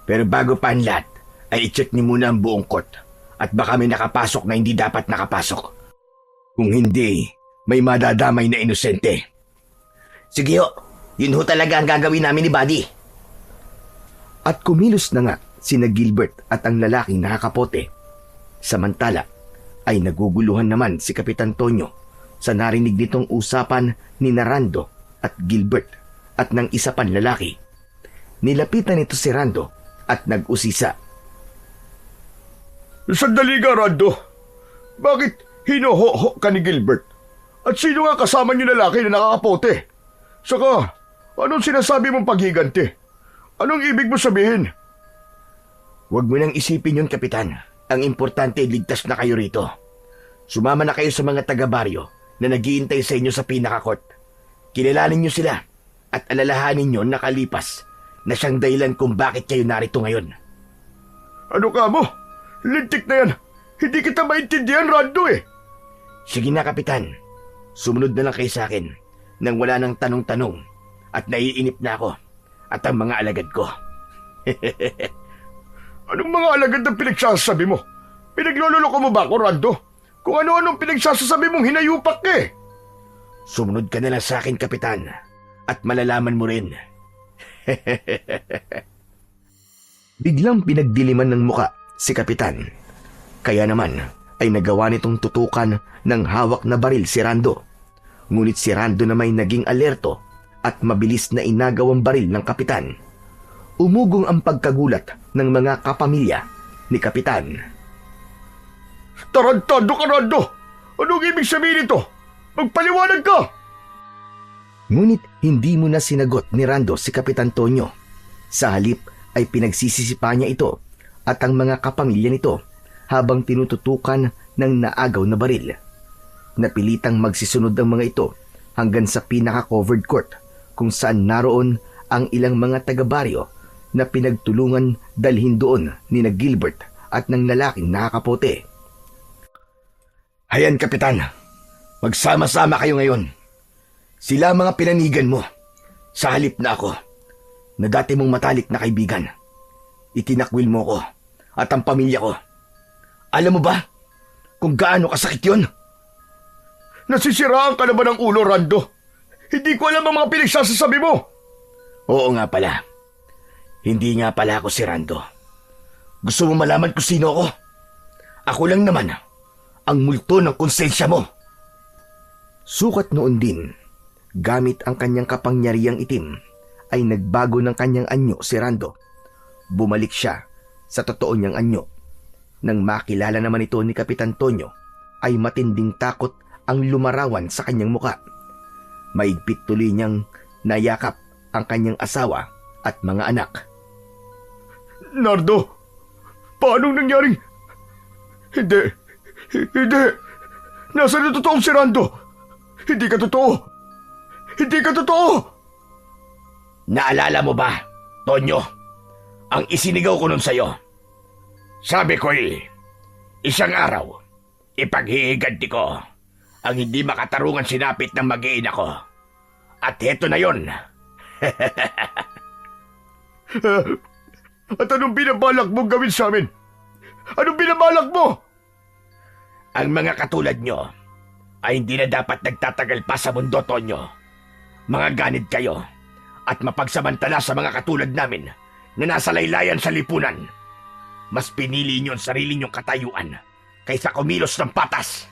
pero bago pa ang lahat ay i-check niyo muna ang buong court at baka may nakapasok na hindi dapat nakapasok. Kung hindi, may madadamay na inosente. Sige ho, yun ho talaga ang gagawin namin ni Buddy. At kumilos na nga sina Gilbert at ang lalaking nakakapote. Samantala, ay naguguluhan naman si Kapitan Tonyo sa narinig nitong usapan ni Rando at Gilbert at ng isa pang lalaki. Nilapitan ito si Rando at nag-usisa. Sandali ka, Rando. Bakit hinoho ka ni Gilbert? At sino nga kasama niyo lalaki na nakakapote? Saka, anong sinasabi mong paghiganti? Anong ibig mo sabihin? Huwag mo nang isipin yun, Kapitan. Ang importante, ligtas na kayo rito. Sumama na kayo sa mga taga-baryo na naghihintay sa inyo sa pinaka-court. Kilalanin niyo sila at alalahanin niyo nakalipas na siyang dahilan kung bakit kayo narito ngayon. Ano ka mo? Lintik na yan. Hindi kita maintindihan, Rando eh. Sige na, Kapitan. Sumunod na lang kayo sa akin nang wala nang tanong-tanong at naiinip na ako at ang mga alagad ko. Anong mga alagad ang pinagsasabi mo? Pinaglololoko mo ba ako, Rando? Kung ano-anong pinagsasasabi mong hinayupak ka eh. Sumunod ka na lang sa akin, Kapitan, at malalaman mo rin. Biglang pinagdiliman ng muka si Kapitan. Kaya naman ay nagawa nitong tutukan ng hawak na baril si Rando. Ngunit si Rando na may naging alerto at mabilis na inagaw ang baril ng Kapitan. Umugong ang pagkagulat ng mga kapamilya ni Kapitan. Tarantado ka, Rando! Anong ibig sabihin ito? Magpaliwanag ka! Ngunit hindi mo na sinagot ni Rando si Kapitan Tonyo. Sa halip ay pinagsisisipa niya ito at ang mga kapamilya nito habang tinututukan ng naagaw na baril. Napilitang magsisunod ang mga ito hanggang sa pinaka-covered court kung saan naroon ang ilang mga taga-baryo na pinagtulungan dalhin doon ni na Gilbert at ng lalaking nakakapote. Hayan, Kapitan. Magsama-sama kayo ngayon. Sila mga pinanigan mo. Sa halip na ako, na dati mong matalik na kaibigan. Itinakwil mo ko at ang pamilya ko. Alam mo ba kung gaano kasakit yun? Nasisiraan ka na ba ng ulo, Rando? Hindi ko alam ang mga pinagsasasabi mo. Oo nga pala. Hindi nga pala ako si Rando. Gusto mo malaman kung sino ako? Ako lang naman ang multo ng konsensya mo. Sukat noon din, gamit ang kanyang kapangyarihang itim, ay nagbago ng kanyang anyo si Rando. Bumalik siya sa totoo niyang anyo. Nang makilala naman ito ni Kapitan Tonyo, ay matinding takot ang lumarawan sa kanyang muka. Maigpit tuloy niyang nayakap ang kanyang asawa at mga anak. Nardo, paanong nangyaring? Hindi. Nasaan na totoong si Rando? Hindi ka totoo. Hindi ka totoo. Naalala mo ba, Tonyo, ang isinigaw ko nun sa'yo? Sabi ko isang araw, ipaghihiganti ko ang hindi makatarungan sinapit ng mag-iina ko. At heto na yon. At anong binabalak mong gawin sa amin? Anong binabalak mo? Ang mga katulad nyo ay hindi na dapat nagtatagal pa sa mundo, Tonyo. Mga ganid kayo at mapagsamantala sa mga katulad namin na nasa laylayan sa lipunan. Mas pinili nyo ang sarili nyong katayuan kaysa kumilos ng patas.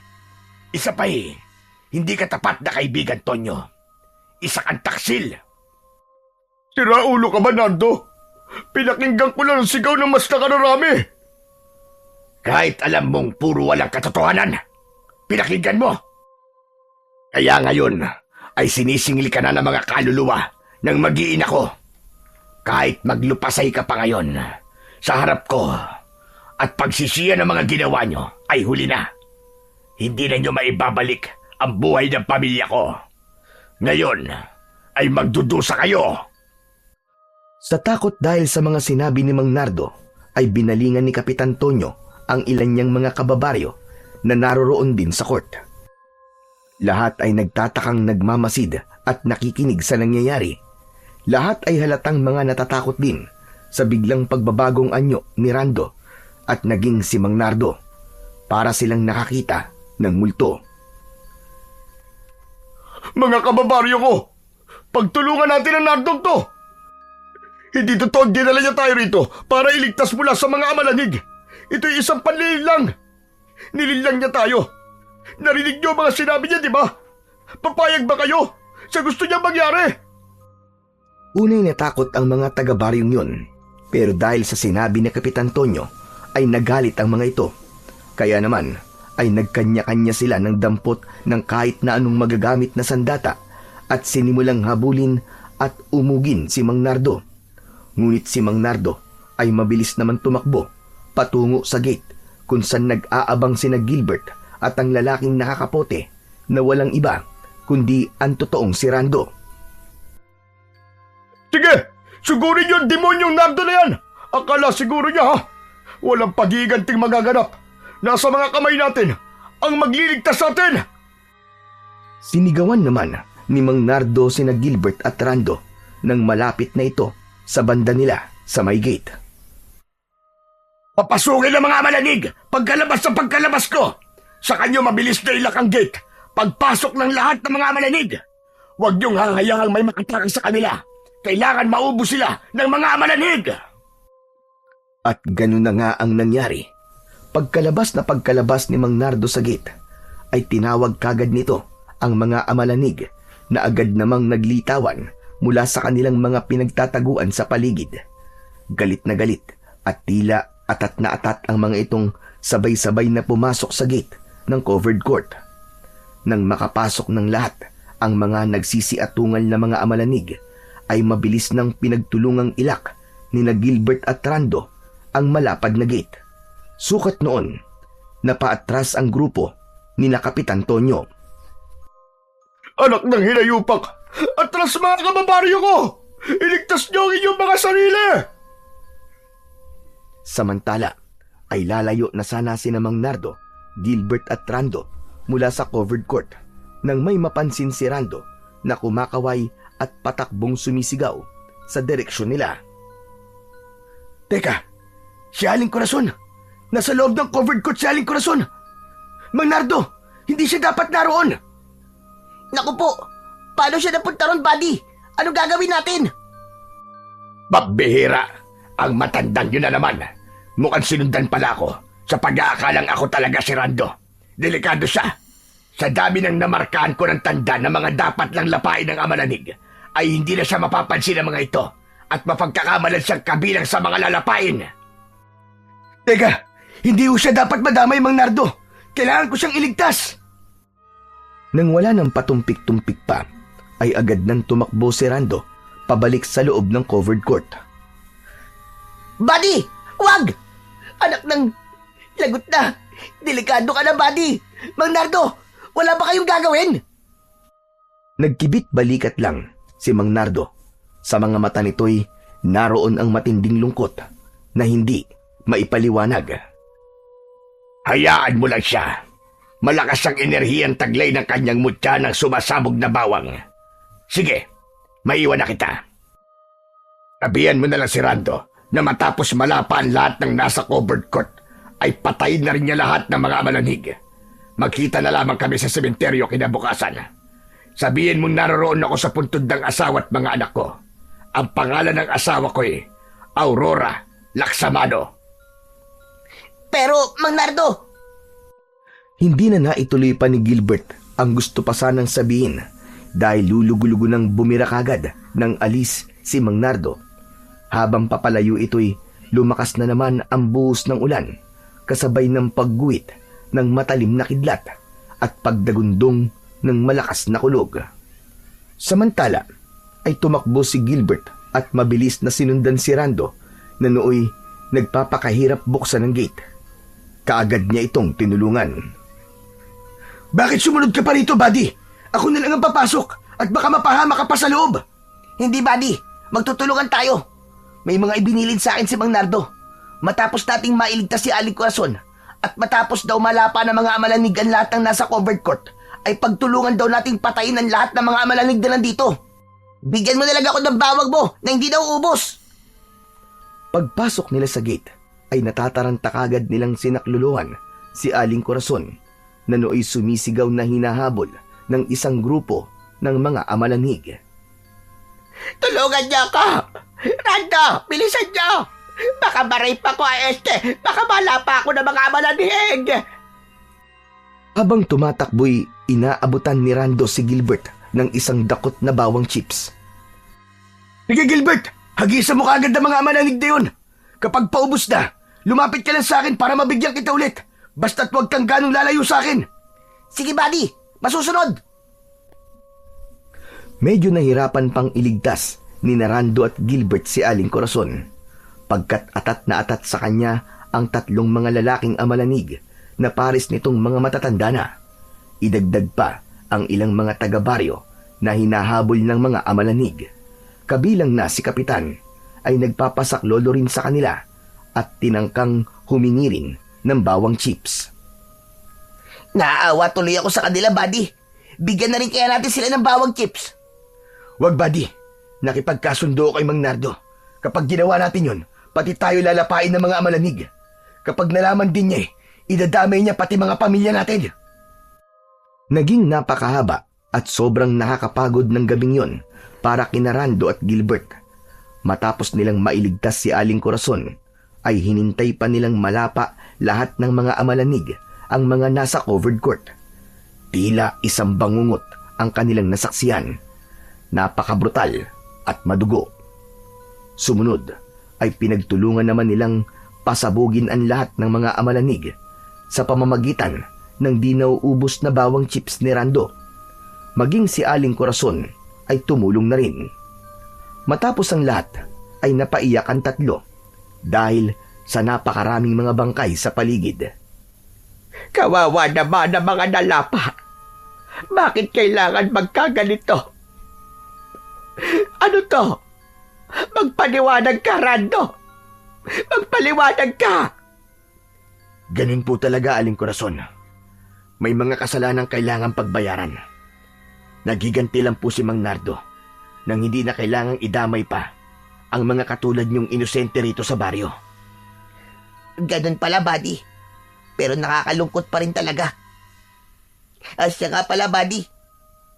Isa pa hindi ka tapat na kaibigan, Tonyo. Isa kang taksil. Sira ulo ka ba, Nardo? Pinakinggan ko lang ang sigaw ng mas nakararami. Kahit alam mong puro walang katotohanan, pinakinggan mo. Kaya ngayon ay sinisingil ka na ng mga kaluluwa ng mag-iina ko. Kahit maglupasay ka pa ngayon sa harap ko at pagsisiya ng mga ginawa nyo ay huli na. Hindi na nyo maibabalik ang buhay ng pamilya ko. Ngayon ay magdudusa kayo. Sa takot dahil sa mga sinabi ni Mang Nardo, ay binalingan ni Kapitan Tonyo ang ilan niyang mga kababaryo na naroroon din sa court. Lahat ay nagtatakang nagmamasid at nakikinig sa nangyayari. Lahat ay halatang mga natatakot din sa biglang pagbabagong anyo ni Rando at naging si Mang Nardo. Para silang nakakita ng multo. Mga kababaryo ko, pagtulungan natin ang Nardong to. Hindi totoo dinala niya tayo rito para iligtas mula sa mga amalanig. Ito'y isang panlilin lang. Nililang niya tayo. Narinig niyo mga sinabi niya, di ba? Papayag ba kayo sa gusto niya mangyari? Unay natakot ang mga taga-baryong yun, pero dahil sa sinabi ni Kapitan Tonyo ay nagalit ang mga ito. Kaya naman ay nagkanya-kanya sila ng dampot ng kahit na anong magagamit na sandata at sinimulang habulin at umugin si Mang Nardo. Ngunit si Mang Nardo ay mabilis naman tumakbo patungo sa gate kung saan nag-aabang sina Gilbert at ang lalaking nakakapote na walang iba kundi ang totoong si Rando. Sige, sigurin yung demonyong Nardo na yan. Akala siguro niya, ha? Walang pag-iiganting magaganap. Nasa mga kamay natin ang magliligtas sa atin. Sinigawan naman ni Mang Nardo sina Gilbert at Rando nang malapit na ito sa banda nila sa may gate. Papasukin ang mga malanig pagkalabas ko. Sa kanyo mabilis na ilak ang gate pagpasok ng lahat ng mga amalanig. Huwag niyong hanghayang may makatake sa kanila. Kailangan maubos sila ng mga amalanig. At ganun na nga ang nangyari. Pagkalabas ni Mang Nardo sa gate, ay tinawag kagad nito ang mga amalanig na agad namang naglitawan mula sa kanilang mga pinagtataguan sa paligid. Galit na galit at tila atat na atat ang mga itong sabay-sabay na pumasok sa gate ng covered court. Nang makapasok ng lahat, ang mga nagsisiatungal na mga amalanig ay mabilis nang pinagtulungang ilak ni na Gilbert at Rando ang malapad na gate. Sukat noon, napaatras ang grupo ni na Kapitan Tonyo. Anak ng hinayupak! Atras mga kababaryo ko! Iligtas niyo ang inyong mga sarili! Samantala, ay lalayo na sana si Mang Nardo, Gilbert at Rando mula sa covered court nang may mapansin si Rando na kumakaway at patakbong sumisigaw sa direksyon nila. Teka, si Aling Corazon! Nasa loob ng covered court si Aling Corazon! Mang Nardo, hindi siya dapat naroon! Naku po, paano siya napunta ron, buddy? Ano gagawin natin? Babihira! Ang matandang yun na naman. Mukhang sinundan pala ako sa pag-aakalang ako talaga si Rando. Delikado siya. Sa dami ng namarkahan ko ng tanda na mga dapat lang lapain ng amalanig, ay hindi na siya mapapansin ng mga ito at mapagkakamalan siyang kabilang sa mga lalapain. Teka, hindi ko siya dapat madamay, Mang Nardo. Kailangan ko siyang iligtas. Nang wala ng patumpik-tumpik pa, ay agad nang tumakbo si Rando pabalik sa loob ng covered court. Buddy, wag! Anak ng lagot na. Delikado ka na, buddy. Mang Nardo, wala ba kayong gagawin? Nagkibit balikat lang si Mang Nardo. Sa mga mata nito'y naroon ang matinding lungkot na hindi maipaliwanag. Hayaan mo lang siya. Malakas ang enerhiyang taglay ng kanyang mutya ng sumasabog na bawang. Sige, maiwan na kita. Tabihan mo na lang si Rando na matapos malapa ang lahat ng nasa covered court ay patayin na rin niya lahat ng mga amalanig. Magkita na lamang kami sa sementeryo kinabukasan. Sabihin mo naroon ako sa puntod ng asawa at mga anak ko. Ang pangalan ng asawa ko'y Aurora Laksamano. Pero, Mang Nardo, Hindi na naituloy pa ni Gilbert ang gusto pa sanang sabihin dahil lulugo-lugo nang bumira kagad ng alis si Mang Nardo. Habang papalayo ito'y lumakas na naman ang buhos ng ulan kasabay ng pagguhit ng matalim na kidlat at pagdagundong ng malakas na kulog. Samantala ay tumakbo si Gilbert at mabilis na sinundan si Rando na nooy nagpapakahirap buksan ng gate. Kaagad niya itong tinulungan. Bakit sumunod ka pa rito, buddy? Ako na lang ang papasok at baka mapahama ka pa sa loob. hindi, buddy. Magtutulungan tayo. May mga ibinilid sa akin si Mang Nardo. Matapos nating mailigtas si Aling Corazon at matapos daw malapa ng mga amalanig ang lahat ng nasa covered court, ay pagtulungan daw nating patayin ang lahat ng mga amalanig na nandito. Bigyan mo na lang ako ng bawag mo na hindi daw ubos. Pagpasok nila sa gate, ay natataranta kagad nilang sinakluluhan si Aling Corazon na nooy sumisigaw na hinahabol ng isang grupo ng mga amalanig. Tulungan niyo ako! Rando, bilisan niyo! Baka ma-rape ako, baka malapa ako ng mga amalanig! Habang tumatakbo'y inaabutan ni Rando si Gilbert ng isang dakot na bawang chips. Sige Gilbert, hagisan mo kagad ang mga amalanig na yun. Kapag paubos na, lumapit ka lang sa akin para mabigyan kita ulit. Basta't huwag kang ganong lalayo sa akin. Sige, buddy, masusunod! Medyo nahirapan pang iligtas ni Rando at Gilbert si Aling Corazon, pagkat atat na atat sa kanya ang tatlong mga lalaking amalanig na pares nitong mga matatanda na. Idagdag pa ang ilang mga taga-baryo na hinahabol ng mga amalanig. Kabilang na si Kapitan ay nagpapasaklolo rin sa kanila at tinangkang humingi rin ng bawang chips. Naaawa tuloy ako sa kanila, buddy. Bigyan na rin kaya natin sila ng bawang chips. Wag, buddy. Nakipagkasundo kay Mang Nardo. Kapag ginawa natin yon, pati tayo lalapain ng mga amalanig. Kapag nalaman din niya idadamay niya pati mga pamilya natin. Naging napakahaba at sobrang nakakapagod ng gabing yon para kina Rando at Gilbert. Matapos nilang mailigtas si Aling Corazon, ay hinintay pa nilang malapa lahat ng mga amalanig ang mga nasa covered court. Tila isang bangungot ang kanilang nasaksiyan. Napakabrutal at madugo. Sumunod ay pinagtulungan naman nilang pasabugin ang lahat ng mga amalanig sa pamamagitan ng di nauubos na bawang chips ni Rando. Maging si Aling Corazon ay tumulong na rin. Matapos ang lahat ay napaiyak ang tatlo dahil sa napakaraming mga bangkay sa paligid. Kawawa naman ang mga nalapa. Bakit kailangan magkaganito? Ano to? Magpaliwanag ka, Rando! Magpaliwanag ka! Ganun po talaga, Aling Corazon. May mga kasalanang kailangang pagbayaran. Nagiganti lang po si Mang Nardo nang hindi na kailangang idamay pa ang mga katulad niyong inosente rito sa baryo. Ganun pala, buddy. Pero nakakalungkot pa rin talaga. Siya nga pala, buddy.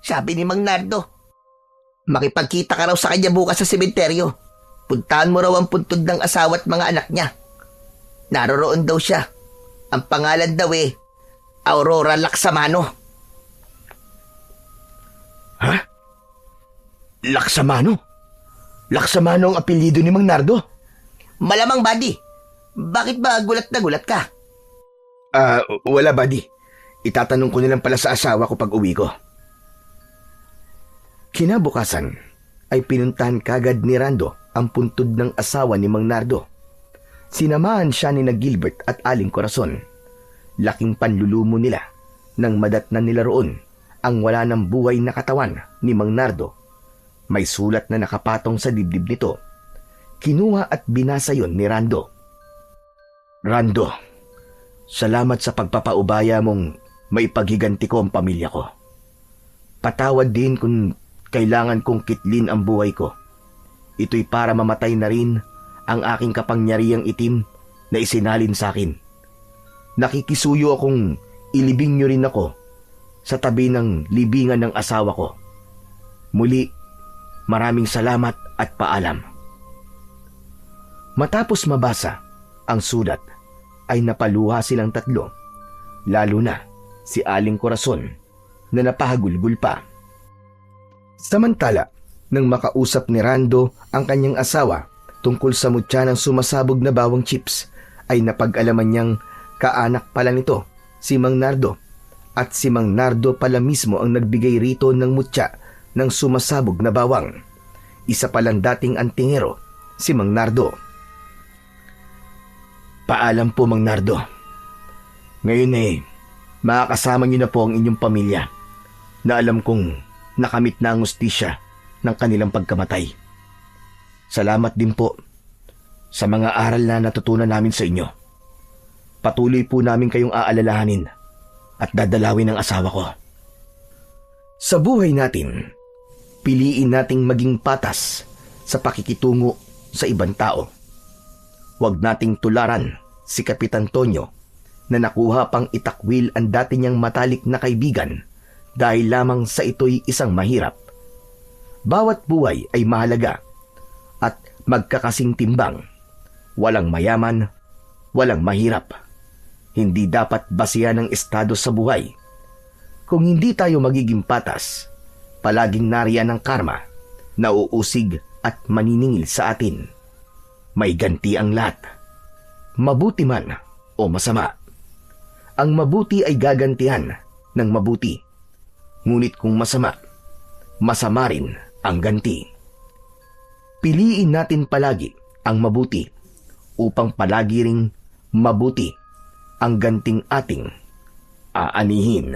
Sabi ni Mang Nardo, makipagkita ka raw sa kanya bukas sa sementeryo. Puntahan mo raw ang puntod ng asawa at mga anak niya. Naroroon daw siya. Ang pangalan daw Aurora Laksamano. Ha? Laksamano? Laksamano ang apelyido ni Mang Nardo? Malamang, buddy. Bakit ba gulat na gulat ka? Wala, buddy. Itatanong ko nilang pala sa asawa ko pag uwi ko. Kinabukasan ay pinuntahan kagad ni Rando ang puntod ng asawa ni Mang Nardo. Sinamahan siya ni Gilbert at Aling Corazon. Laking panlulumo nila nang madatnan nila roon ang wala ng buhay na katawan ni Mang Nardo. May sulat na nakapatong sa dibdib nito. Kinuha at binasa yon ni Rando. Rando, salamat sa pagpapaubaya mong maipaghiganti ko ang pamilya ko. Patawad din kung kailangan kong kitlin ang buhay ko. Ito'y para mamatay na rin ang aking kapangyarihang itim na isinalin sa akin. Nakikisuyo akong ilibing niyo rin ako sa tabi ng libingan ng asawa ko. Muli, maraming salamat at paalam. Matapos mabasa ang sulat, ay napaluha silang tatlo, lalo na si Aling Corazon na napahagulgul pa. Samantala, nang makausap ni Rando ang kanyang asawa tungkol sa mutya ng sumasabog na bawang chips, ay napag-alaman niyang kaanak pala nito si Mang Nardo, at si Mang Nardo pala mismo ang nagbigay rito ng mutya ng sumasabog na bawang. Isa palang dating antingero si Mang Nardo. Paalam po, Mang Nardo. Ngayon makakasama niyo na po ang inyong pamilya na alam kong nakamit na ang hustisya ng kanilang pagkamatay. Salamat din po sa mga aral na natutunan namin sa inyo. Patuloy po namin kayong aalalahanin at dadalawin ng asawa ko. Sa buhay natin, piliin nating maging patas sa pakikitungo sa ibang tao. Huwag nating tularan si Kapitan Tonyo na nakuha pang itakwil ang dati niyang matalik na kaibigan dahil lamang sa ito'y isang mahirap. Bawat buhay ay mahalaga at magkakasing timbang. Walang mayaman, walang mahirap. Hindi dapat basihan ng estado sa buhay. Kung hindi tayo magiging patas, palaging nariyan ang karma na uusig at maniningil sa atin. May ganti ang lahat, mabuti man o masama. Ang mabuti ay gagantihan ng mabuti. Ngunit kung masama, masama rin ang ganti. Piliin natin palagi ang mabuti upang palagi ring mabuti ang ganting ating aanihin.